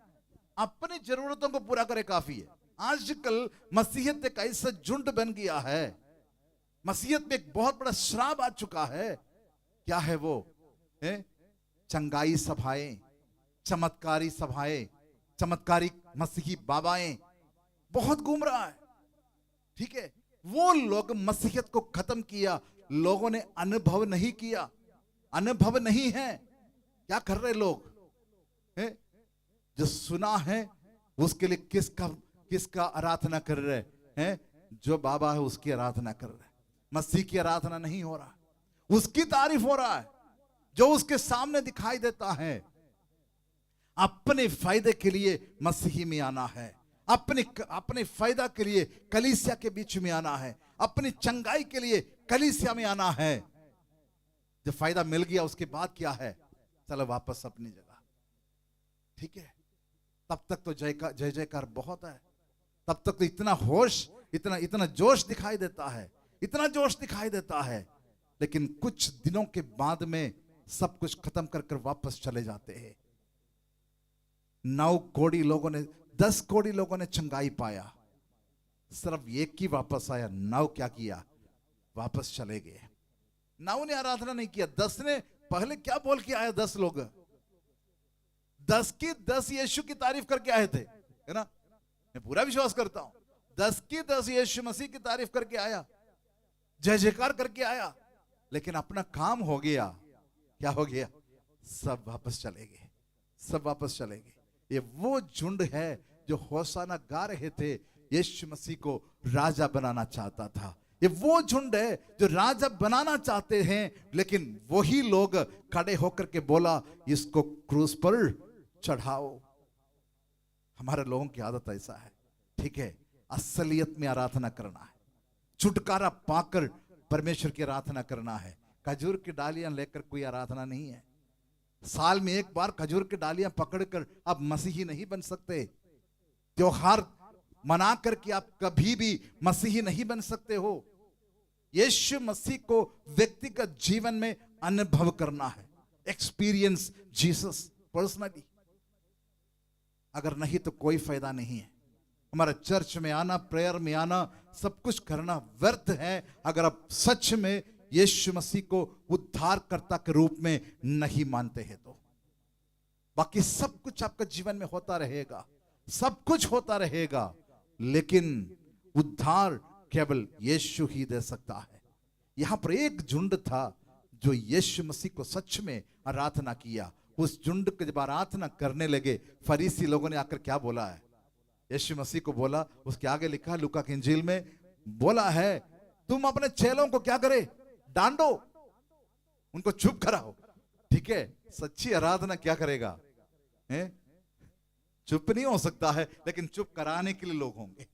अपनी जरूरतों को पूरा करे, काफी है। आजकल मसीहत एक ऐसा झुंड बन गया है, मसीहत में एक बहुत बड़ा श्राप आ चुका है। क्या है वो? चंगाई सभाएं, चमत्कारी सभाएं, चमत्कारी मसीही बाबाएं, बहुत घूम रहा है, ठीक है। वो लोग मसीहत को खत्म किया, लोगों ने अनुभव नहीं किया, अनुभव नहीं है। क्या कर रहे लोग? जो सुना है उसके लिए किसका आराधना कर रहे हैं? जो बाबा है उसकी आराधना कर रहे हैं। मसीह की आराधना नहीं हो रहा, उसकी तारीफ हो रहा है, जो उसके सामने दिखाई देता है। अपने फायदे के लिए मसीही में आना है, अपने फायदा के लिए कलीसिया के बीच में आना है, अपनी चंगाई के लिए कलीसिया में आना है। जब फायदा मिल गया उसके बाद क्या है? चलो वापस अपनी जगह, ठीक है। तब तक तो जय जयकार बहुत है, तब तक तो इतना होश, इतना जोश दिखाई देता है, इतना जोश दिखाई देता है। लेकिन कुछ दिनों के बाद में सब कुछ खत्म कर कर वापस चले जाते हैं। 9 कोड़ी लोगों ने, 10 कोड़ी लोगों ने चंगाई पाया, सिर्फ एक ही वापस आया। 9 क्या किया? वापस चले गए। 9 ने आराधना नहीं किया। 10 ने पहले क्या बोल के आया? 10 लोग 10 की 10 यीशु की तारीफ करके आए थे, है ना। मैं पूरा विश्वास करता हूं 10 की 10 यीशु मसीह की तारीफ करके आया, जय जयकार करके आया। लेकिन अपना काम हो गया, क्या हो गया? सब वापस चले गए, सब वापस चले गए। ये वो झुंड है जो होशाना गा रहे थे, यीशु मसीह को राजा बनाना चाहता था। ये वो झुंड है जो राजा बनाना चाहते हैं, लेकिन वही लोग खड़े होकर के बोला इसको क्रूस पर चढ़ाओ। हमारे लोगों की आदत ऐसा है, ठीक है, असलियत में आराधना करना है, छुटकारा पाकर परमेश्वर की आराधना करना है। खजूर की डालियां लेकर कोई आराधना नहीं है। साल में एक बार खजूर की डालियां पकड़कर आप मसीही नहीं बन सकते। त्योहार मना करके आप कभी भी मसीही नहीं बन सकते हो। यीशु मसीह को व्यक्तिगत जीवन में अनुभव करना है, एक्सपीरियंस जीसस पर्सनली। अगर नहीं तो कोई फायदा नहीं है। हमारा चर्च में आना, प्रेयर में आना, सब कुछ करना व्यर्थ है अगर आप सच में यीशु मसीह को उद्धारकर्ता के रूप में नहीं मानते हैं तो। बाकी सब कुछ आपका जीवन में होता रहेगा, सब कुछ होता रहेगा, लेकिन उद्धार केवल यीशु ही दे सकता है। यहां पर एक झुंड था जो यीशु मसीह को सच में आराधना किया। उस झुंड को जब आराधना करने लगे, फरीसी लोगों ने आकर क्या बोला है, यीशु मसीह को बोला, उसके आगे लिखा है लूका की इंजील में, बोला है तुम अपने चेलों को क्या करे, डांटो, उनको चुप कराओ। ठीक है, सच्ची आराधना क्या करेगा, चुप नहीं हो सकता है, लेकिन चुप कराने के लिए लोग होंगे।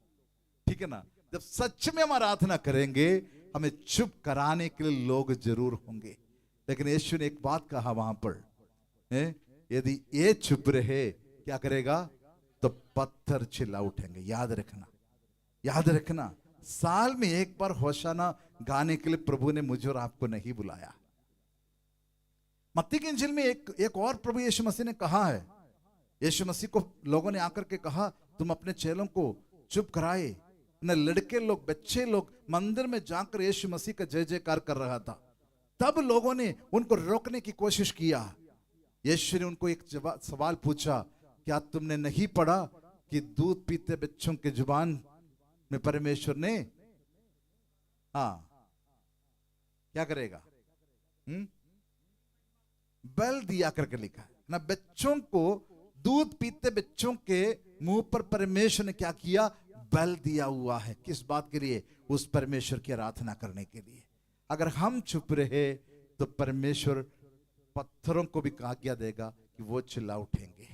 ठीक है ना, जब सच में हम आराधना करेंगे, हमें चुप कराने के लिए लोग जरूर होंगे। लेकिन यीशु ने एक बात कहा वहां पर, यदि ये चुप रहे क्या करेगा, तो पत्थर चिल्ला उठेंगे। याद रखना, याद रखना, साल में एक बार होशाना गाने के लिए प्रभु ने मुझे और आपको नहीं बुलाया। मत्ती की इंजील में एक और प्रभु यीशु मसीह ने कहा है, यीशु मसीह को लोगों ने आकर के कहा तुम अपने चेलों को चुप कराए। न लड़के लोग, बच्चे लोग मंदिर में जाकर यीशु मसीह का जय जयकार कर रहा था, तब लोगों ने उनको रोकने की कोशिश किया। यीशु ने उनको एक सवाल पूछा, क्या तुमने नहीं पढ़ा कि दूध पीते बच्चों के जुबान में परमेश्वर ने क्या करेगा, बल दिया करके लिखा है ना। बच्चों को, दूध पीते बच्चों के मुंह पर परमेश्वर ने क्या किया, बल दिया हुआ है। किस बात के लिए, उस परमेश्वर की आराधना करने के लिए। अगर हम चुप रहे तो परमेश्वर पत्थरों को भी आज्ञा देगा कि वो चिल्ला उठेंगे।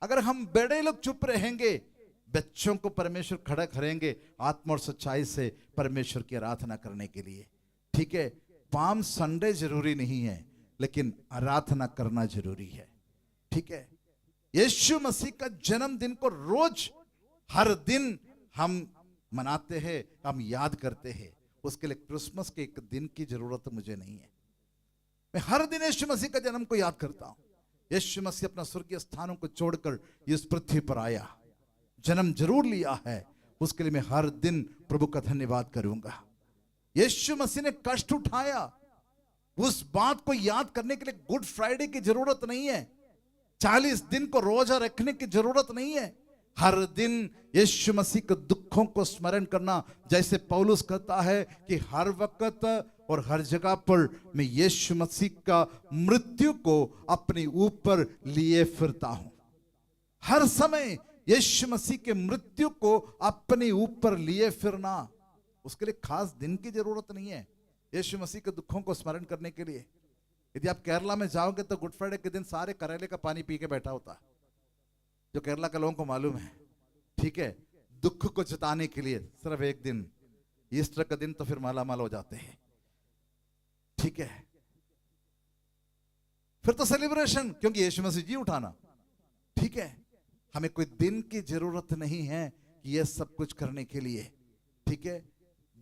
अगर हम बड़े लोग चुप रहेंगे, बच्चों को परमेश्वर खड़ा करेंगे आत्मा और सच्चाई से परमेश्वर की आराधना करने के लिए। ठीक है, पाम संडे जरूरी नहीं है, लेकिन आराधना करना जरूरी है। ठीक है, यीशु मसीह का जन्मदिन को रोज हर दिन हम मनाते हैं, हम याद करते हैं। उसके लिए क्रिसमस के एक दिन की जरूरत मुझे नहीं है। मैं हर दिन यीशु मसीह का जन्म को याद करता हूं। यीशु मसीह अपना स्वर्गीय स्थानों को छोड़कर इस पृथ्वी पर आया, जन्म जरूर लिया है। उसके लिए मैं हर दिन प्रभु का धन्यवाद करूंगा। यीशु मसीह ने कष्ट उठाया, उस बात को याद करने के लिए गुड फ्राइडे की जरूरत नहीं है, 40 दिन को रोजा रखने की जरूरत नहीं है। हर दिन यीशु मसीह के दुखों को स्मरण करना, जैसे पौलुस कहता है कि हर वक्त और हर जगह पर मैं यीशु मसीह का मृत्यु को अपने ऊपर लिए फिरता हूं। हर समय यीशु मसीह के मृत्यु को अपने ऊपर लिए फिरना, उसके लिए खास दिन की जरूरत नहीं है यीशु मसीह के दुखों को स्मरण करने के लिए। यदि आप केरला में जाओगे तो गुड फ्राइडे के दिन सारे करेले का पानी पी के बैठा होता है, जो केरला के लोगों को मालूम है। ठीक है, दुख को जताने के लिए सिर्फ एक दिन, ईस्टर का दिन तो फिर मालामाल हो जाते हैं। ठीक है, फिर तो सेलिब्रेशन, क्योंकि यीशु मसीह जी उठाना। ठीक है, हमें कोई दिन की जरूरत नहीं है कि यह सब कुछ करने के लिए। ठीक है,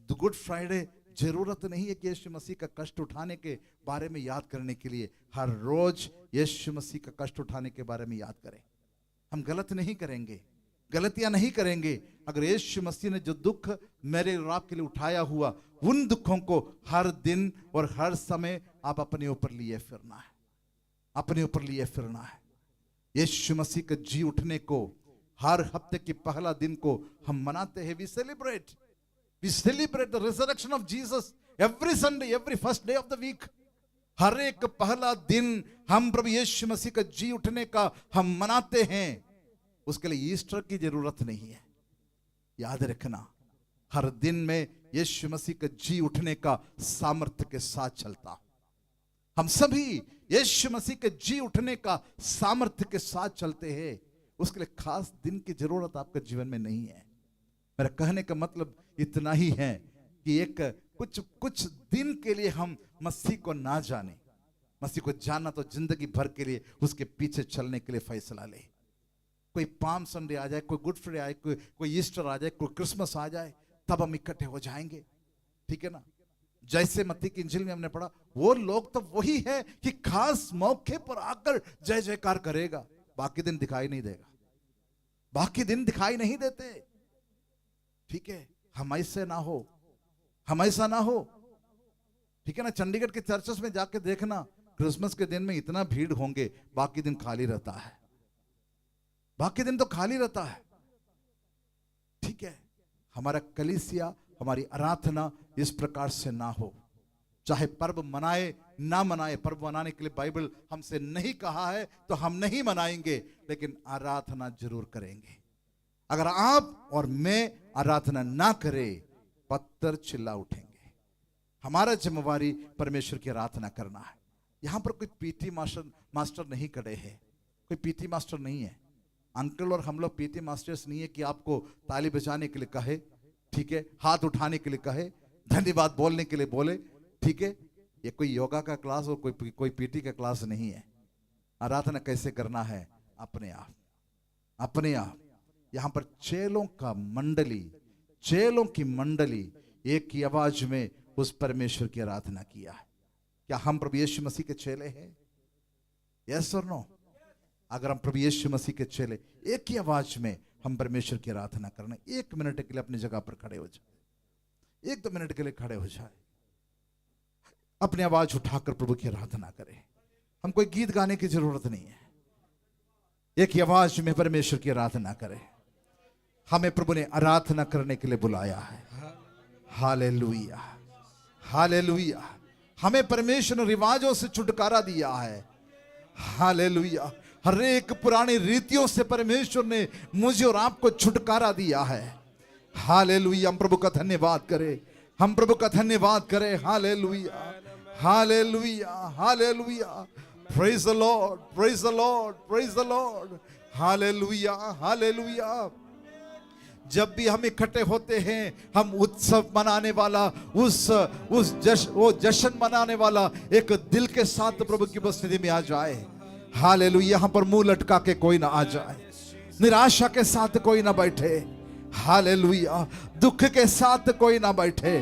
गुड फ्राइडे जरूरत नहीं है कि यीशु मसीह का कष्ट उठाने के बारे में याद करने के लिए। हर रोज यीशु मसीह का कष्ट उठाने के बारे में याद करें। हम गलत नहीं करेंगे, गलतियां नहीं करेंगे। अगर यीशु मसीह ने जो दुख मेरे और आपके लिए उठाया हुआ, उन दुखों को हर दिन और हर समय आप अपने ऊपर लिए फिरना है, अपने ऊपर लिए फिरना है। यीशु मसीह के जी उठने को हर हफ्ते के पहला दिन को हम मनाते हैं। We celebrate the resurrection of Jesus every Sunday, every first day of the week. हर एक पहला दिन हम प्रभु यीशु मसीह का जी उठने का हम मनाते हैं। उसके लिए ईस्टर की जरूरत नहीं है। याद रखना, हर दिन में यीशु मसीह के जी उठने का सामर्थ्य के साथ चलता हूं। हम सभी यीशु मसीह के जी उठने का सामर्थ्य के साथ चलते हैं। उसके लिए खास दिन की जरूरत आपके जीवन में नहीं है। मेरा कहने का मतलब इतना ही है कि एक कुछ दिन के लिए हम मसीह को ना जाने, मसीह को जानना तो जिंदगी भर के लिए उसके पीछे चलने के लिए फैसला ले। कोई पाम संडे आ जाए, कोई गुड फ्राइडे आए, कोई ईस्टर आ जाए, कोई क्रिसमस आ जाए, तब हम इकट्ठे हो जाएंगे, ठीक है ना। जैसे मत्ती की इंजील में हमने पढ़ा, वो लोग तो वही है कि खास मौके पर आकर जय जयकार करेगा, बाकी दिन दिखाई नहीं देगा, बाकी दिन दिखाई नहीं देते, ठीक है। हम ऐसे ना हो, हम ऐसा ना हो, ठीक है ना। चंडीगढ़ के चर्चेस में जाके देखना, क्रिसमस के दिन में इतना भीड़ होंगे, बाकी दिन खाली रहता है, बाकी दिन तो खाली रहता है, ठीक है। हमारा कलीसिया, हमारी आराधना इस प्रकार से ना हो। चाहे पर्व मनाए ना मनाए, पर्व मनाने के लिए बाइबल हमसे नहीं कहा है तो हम नहीं मनाएंगे, लेकिन आराधना जरूर करेंगे। अगर आप और मैं आराधना ना करें, पत्थर चिल्ला उठेंगे। हमारा जिम्मेवारी परमेश्वर की आराधना करना है। यहां पर कोई पीटी मास्टर नहीं खड़े हैं, कोई पीटी मास्टर नहीं है। अंकल और हम लोग पीटी मास्टर्स नहीं है कि आपको ताली बजाने के लिए कहे, ठीक है, हाथ उठाने के लिए कहे, धन्यवाद बोलने के लिए बोले, ठीक है। ये कोई योगा का क्लास और कोई पीटी का क्लास नहीं है। आराधना कैसे करना है? अपने आप, अपने आप। यहां पर चेलों की मंडली एक ही आवाज में उस परमेश्वर की आराधना किया है। क्या हम प्रभु यीशु मसीह के चेले हैं? यस और नो? अगर हम प्रभु यीशु मसीह के चेले, एक ही आवाज में हम परमेश्वर की आराधना करना। 1 मिनट के लिए अपनी जगह पर खड़े हो जाए, 1-2 मिनट के लिए खड़े हो जाए, अपनी आवाज उठाकर प्रभु की आराधना करें। हम कोई गीत गाने की जरूरत नहीं है, एक ही आवाज में परमेश्वर की आराधना करें। हमें प्रभु ने आराधना करने के लिए बुलाया है। Hallelujah, hallelujah. हमें परमेश्वर ने रिवाजों से छुटकारा दिया है। हालेलुया। हर एक पुरानी रीतियों से परमेश्वर ने मुझे और आपको छुटकारा दिया है। हालेलुया। हम प्रभु का धन्यवाद करें, हम प्रभु का धन्यवाद करें। Hallelujah, hallelujah, hallelujah. Praise the Lord, praise the Lord, praise the Lord. Hallelujah, hallelujah. जब भी हम इकट्ठे होते हैं, हम उत्सव मनाने वाला, वो जश्न मनाने वाला एक दिल के साथ प्रभु की उपस्थिति में आ जाए। हालेलुया। यहाँ पर मुंह लटका के कोई ना आ जाए, निराशा के साथ कोई ना बैठे, हालेलुया। दुख के साथ कोई ना बैठे,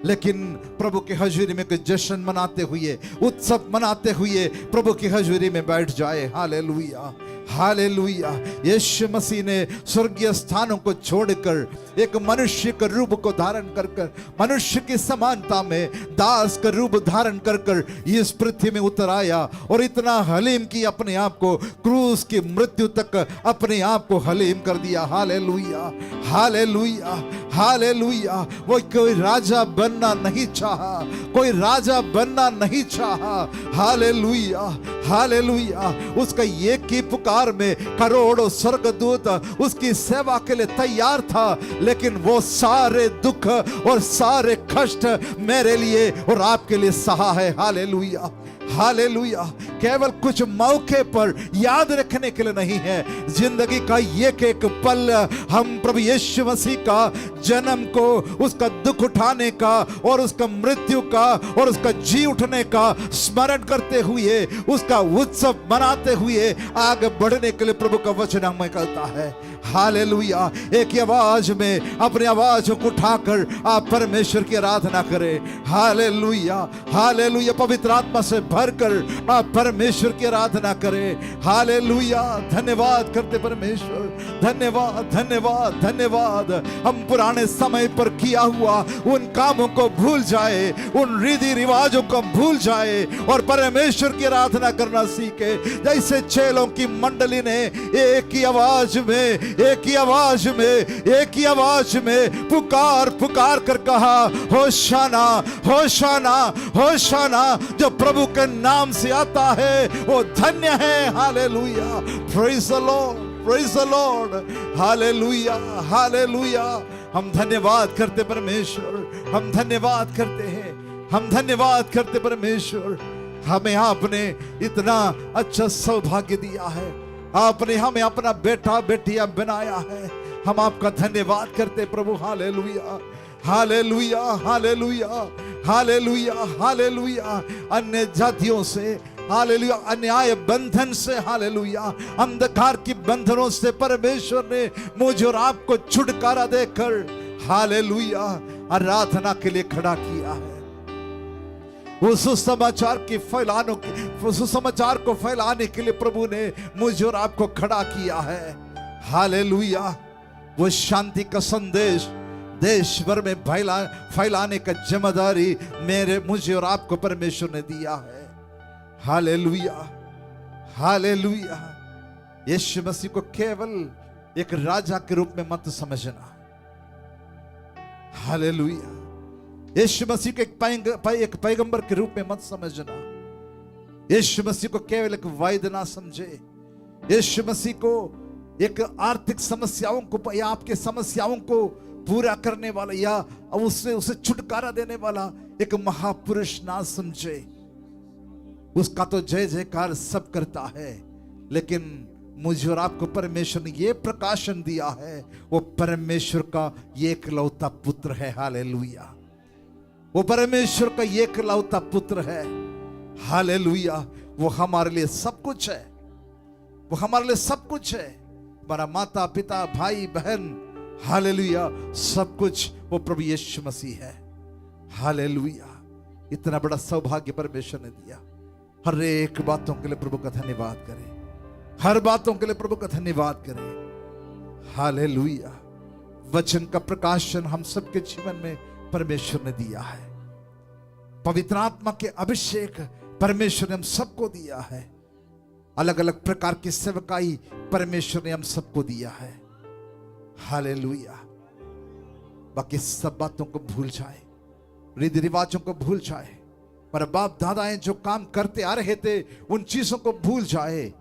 लेकिन प्रभु की हजूरी में कोई जश्न मनाते हुए, उत्सव मनाते हुए प्रभु की हजूरी में बैठ जाए। Hallelujah, hallelujah. यीशु मसीह ने स्वर्गीय स्थानों को छोड़कर एक मनुष्य के रूप को धारण कर मनुष्य की समानता में दास का रूप धारण कर इस पृथ्वी में उतर आया और इतना हलीम की अपने आप को, क्रूस की मृत्यु तक अपने आप को हलीम कर दिया। Hallelujah, hallelujah, hallelujah. वो कोई राजा बनना नहीं चाहा, कोई राजा बनना नहीं चाहा। Hallelujah, hallelujah. उसका एक ही पुकार में करोड़ों स्वर्गदूत उसकी सेवा के लिए तैयार था, लेकिन वो सारे दुख और सारे कष्ट मेरे लिए और आपके लिए सहा है। Hallelujah, hallelujah. केवल कुछ मौके पर याद रखने के लिए नहीं है, जिंदगी का एक एक पल हम प्रभु यीशु मसीह का जन्म को, उसका दुख उठाने का और उसका मृत्यु का और उसका जी उठने का स्मरण करते हुए, उसका उत्सव मनाते हुए आगे बढ़ने के लिए प्रभु का वचन हमें कहता है। हालेलुया। एक ही आवाज में अपनी आवाज को उठाकर आप परमेश्वर की आराधना करें। Hallelujah, hallelujah. पवित्र आत्मा से भरकर आप परमेश्वर की आराधना करें। हालेलुया। धन्यवाद करते परमेश्वर, धन्यवाद, धन्यवाद, धन्यवाद। हम पुराने समय पर किया हुआ उन कामों को भूल जाए, उन रीति रिवाजों को भूल जाए और परमेश्वर की आराधना करना सीखे। जैसे चेलों की मंडली ने एक ही आवाज में, एक ही आवाज में, एक ही आवाज में पुकार पुकार कर कहा, होशाना, होशाना, होशाना। जो प्रभु के नाम से आता है वो धन्य है। Hallelujah. Praise the Lord, praise the Lord, hallelujah hallelujah. हम धन्यवाद करते परमेश्वर, हम धन्यवाद करते हैं, हम धन्यवाद करते परमेश्वर। हमें आपने इतना अच्छा सौभाग्य दिया है, आपने हमें अपना बेटा बेटियां बनाया है। हम आपका धन्यवाद करते प्रभु। Hallelujah hallelujah hallelujah hallelujah hallelujah. अन्य जातियों से हालेलुया, अन्याय बंधन से, हालेलुया, अंधकार की बंधनों से परमेश्वर ने मुझे और आपको छुटकारा देकर हालेलुया आराधना के लिए खड़ा किया है। वो सुसमाचार को फैलाने के लिए प्रभु ने मुझे और आपको खड़ा किया है। हालेलुया। वो शांति का संदेश देश भर में फैलाने का जिम्मेदारी मुझे और आपको परमेश्वर ने दिया है। Hallelujah hallelujah. यीशु मसीह को केवल एक राजा के रूप में मत समझना। हालेलुया। यीशु मसीह को एक पैगंबर के रूप में मत समझना। यीशु मसीह को केवल एक वैद्य ना समझे। यीशु मसीह को एक आर्थिक समस्याओं को या आपके समस्याओं को पूरा करने वाला या उसे छुटकारा देने वाला एक महापुरुष ना समझे। उसका तो जय जयकार सब करता है, लेकिन मुझे और आपको परमेश्वर ने ये प्रकाशन दिया है, वो परमेश्वर का ये एकलौता पुत्र है। हालेलुया। वो परमेश्वर का ये एकलौता पुत्र है। हालेलुया। वो हमारे लिए सब कुछ है, वो हमारे लिए सब कुछ है। हमारा माता पिता भाई बहन, हालेलुया, सब कुछ वो प्रभु यीशु मसीह है। हालेलुया। इतना बड़ा सौभाग्य परमेश्वर ने दिया। हर एक बातों के लिए प्रभु का धन्यवाद करें, हर बातों के लिए प्रभु का धन्यवाद करें। हालेलुया। वचन का प्रकाशन हम सबके जीवन में परमेश्वर ने दिया है। पवित्र आत्मा के अभिषेक परमेश्वर ने हम सबको दिया है। अलग अलग प्रकार की सेवकाई परमेश्वर ने हम सबको दिया है। हालेलुया। बाकी सब बातों को भूल जाए, रीति रिवाजों को भूल जाए, पर बाप दादाएं जो काम करते आ रहे थे उन चीजों को भूल जाए।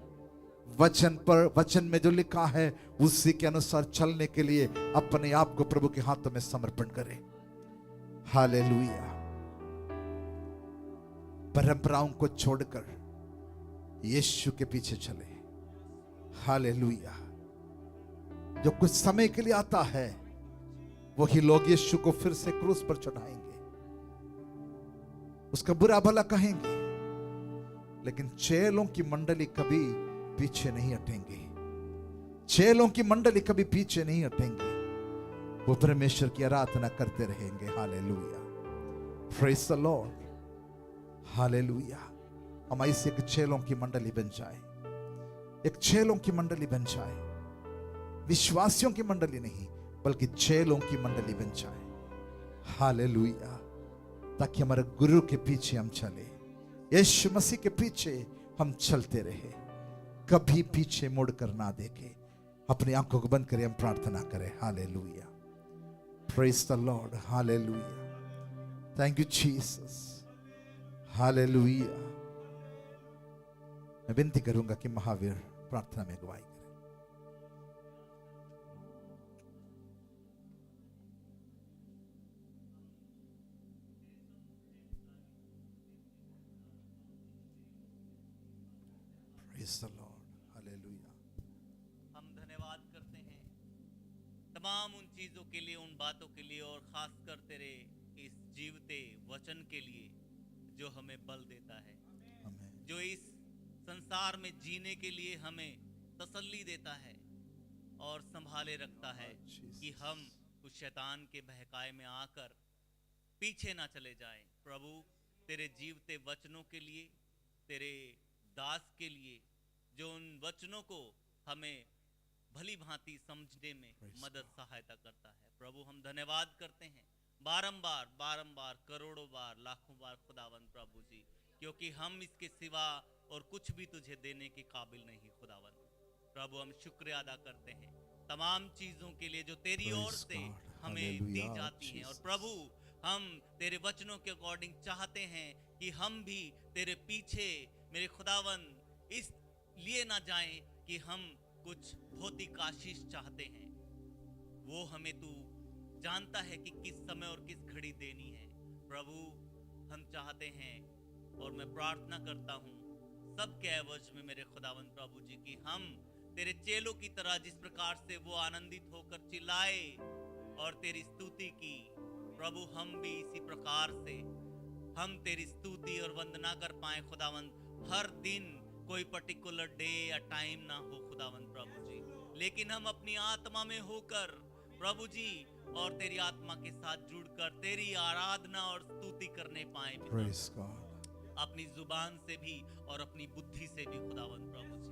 वचन में जो लिखा है उसी के अनुसार चलने के लिए अपने आप को प्रभु के हाथों में समर्पण करें। हालेलुया। परंपराओं को छोड़कर यीशु के पीछे चले। हालेलुया। जो कुछ समय के लिए आता है वही लोग यीशु को फिर से क्रूस पर चढ़ाएंगे, उसका बुरा भला कहेंगे, लेकिन चेलों की मंडली कभी पीछे नहीं हटेंगे। चेलों की मंडली कभी पीछे नहीं हटेंगे। वो परमेश्वर की आराधना करते रहेंगे। Hallelujah. Praise the Lord. Hallelujah. हम ऐसे एक चेलों की मंडली बन जाए, एक चेलों की मंडली बन जाए, विश्वासियों की मंडली नहीं बल्कि चेलों की मंडली बन जाए। हालेलुया। ताकि हमारे गुरु के पीछे हम चले, यीशु मसीह के पीछे हम चलते रहे, कभी पीछे मुड़कर ना देखे। अपनी आंखों को बंद करें, हम प्रार्थना करें। Hallelujah. Praise the Lord. Hallelujah. Thank you Jesus. Hallelujah. मैं विनती करूंगा कि महावीर प्रार्थना में अगुवाई करें। Praise the Lord. Hallelujah. हम धन्यवाद करते हैं तमाम उन चीज़ों के लिए, उन बातों के लिए, और खास कर तेरे इस जीवते वचन के लिए जो हमें बल देता है, Amen. जो इस संसार में जीने के लिए हमें तसल्ली देता है और संभाले रखता है कि हम कुछ शैतान के बहकाए में आकर पीछे ना चले जाएं। प्रभु तेरे जीवते वचनों के लिए, तेरे दास के लिए, जो उन वचनों को हमें भली भांति समझने में मदद सहायता करता है। प्रभु हम धन्यवाद करते हैं बारंबार बारंबार, करोड़ों बार, लाखों बार खुदावन प्रभु जी, क्योंकि हम इसके सिवा और कुछ भी तुझे देने के काबिल नहीं खुदावन। प्रभु हम शुक्रिया अदा करते हैं तमाम चीजों के लिए जो तेरी ओर से हमें दी जाती हैं। और प्रभु हम तेरे वचनों के अकॉर्डिंग चाहते हैं कि हम भी तेरे पीछे मेरे खुदावन इस लिए ना जाएं कि हम कुछ भौतिक आशीष चाहते हैं, वो हमें तू जानता है कि किस समय और किस घड़ी देनी है। प्रभु हम चाहते हैं और मैं प्रार्थना करता हूँ सबके एवज में मेरे खुदावंद प्रभु जी की हम तेरे चेलों की तरह जिस प्रकार से वो आनंदित होकर चिल्लाए और तेरी स्तुति की, प्रभु हम भी इसी प्रकार से हम तेरी स्तुति और वंदना कर पाए खुदावंद। हर दिन कोई पर्टिकुलर डे या टाइम ना हो खुदावंद प्रभु जी, लेकिन हम अपनी आत्मा में होकर प्रभु जी और तेरी आत्मा के साथ जुड़कर तेरी आराधना और स्तुति करने पाए पिता। Praise God. अपनी जुबान से भी और अपनी बुद्धि से भी खुदावंद प्रभु जी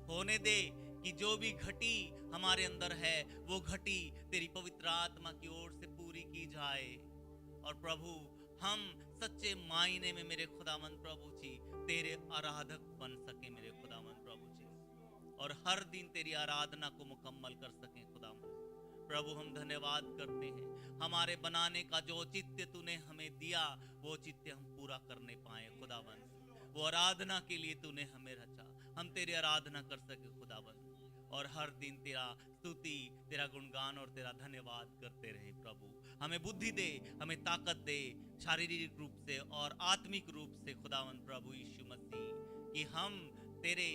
होने दे कि जो भी घटी हमारे अंदर है वो घटी तेरी पवित्र आत्मा की ओर से पूरी की जाए। और प्रभु हम सच्चे मायने में मेरे खुदावंद प्रभु जी तेरे आराधक बन सके मेरे खुदावंद प्रभु जी, और हर दिन तेरी आराधना को मुकम्मल कर सके खुदावंद प्रभु। हम धन्यवाद करते हैं हमारे बनाने का जो औचित्य तूने हमें दिया वो औचित्य हम पूरा करने पाए खुदावंद। वो आराधना के लिए तूने हमें रचा, हम तेरी आराधना कर सके खुदावंद, और हर दिन तेरा स्तुति तेरा गुणगान और तेरा धन्यवाद करते रहे। प्रभु हमें बुद्धि दे, हमें ताकत दे शारीरिक रूप से और आत्मिक रूप से खुदावंद प्रभु यीशु मसीह, कि हम तेरे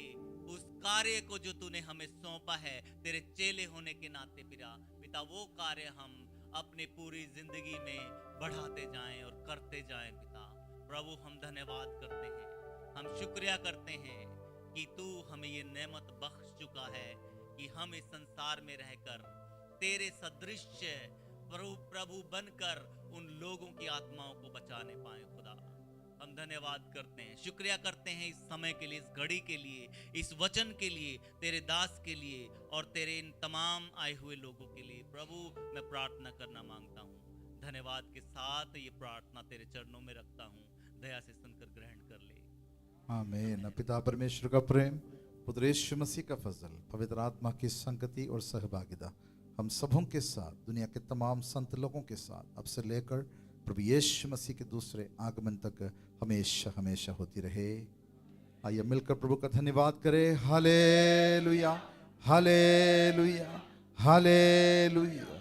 उस कार्य को जो तूने हमें सौंपा है तेरे चेले होने के नाते पिता वो कार्य हम अपने पूरी जिंदगी में बढ़ाते जाएं और करते जाएं पिता। प्रभु हम धन्यवाद करते हैं, हम शुक्रिया करते हैं कि तू हमें ये नेमत बख्श चुका है कि हम इस संसार में रहकर तेरे सदृश प्रभु बनकर उन लोगों की आत्माओं को बचाने पाए खुदा। हम धन्यवाद करते हैं, शुक्रिया करते हैं इस समय के लिए, इस घड़ी के लिए, इस वचन के लिए, तेरे दास के लिए और तेरे इन तमाम आए हुए लोगों के लिए। प्रभु मैं प्रार्थना करना मांगता हूँ, धन्यवाद के साथ ये प्रार्थना तेरे चरणों में रखता हूँ, दया से सुनकर ग्रहण कर ले। आमीन। पिता परमेश्वर का प्रेम, पुत्र यीशु मसीह का फजल, पवित्र आत्मा की संगति और सहभागिता हम सबों के साथ, दुनिया के तमाम संत लोगों के साथ अब से लेकर प्रभु यीशु मसीह के दूसरे आगमन तक हमेशा हमेशा होती रहे। आइए मिलकर प्रभु का धन्यवाद करें। Hallelujah, hallelujah, hallelujah.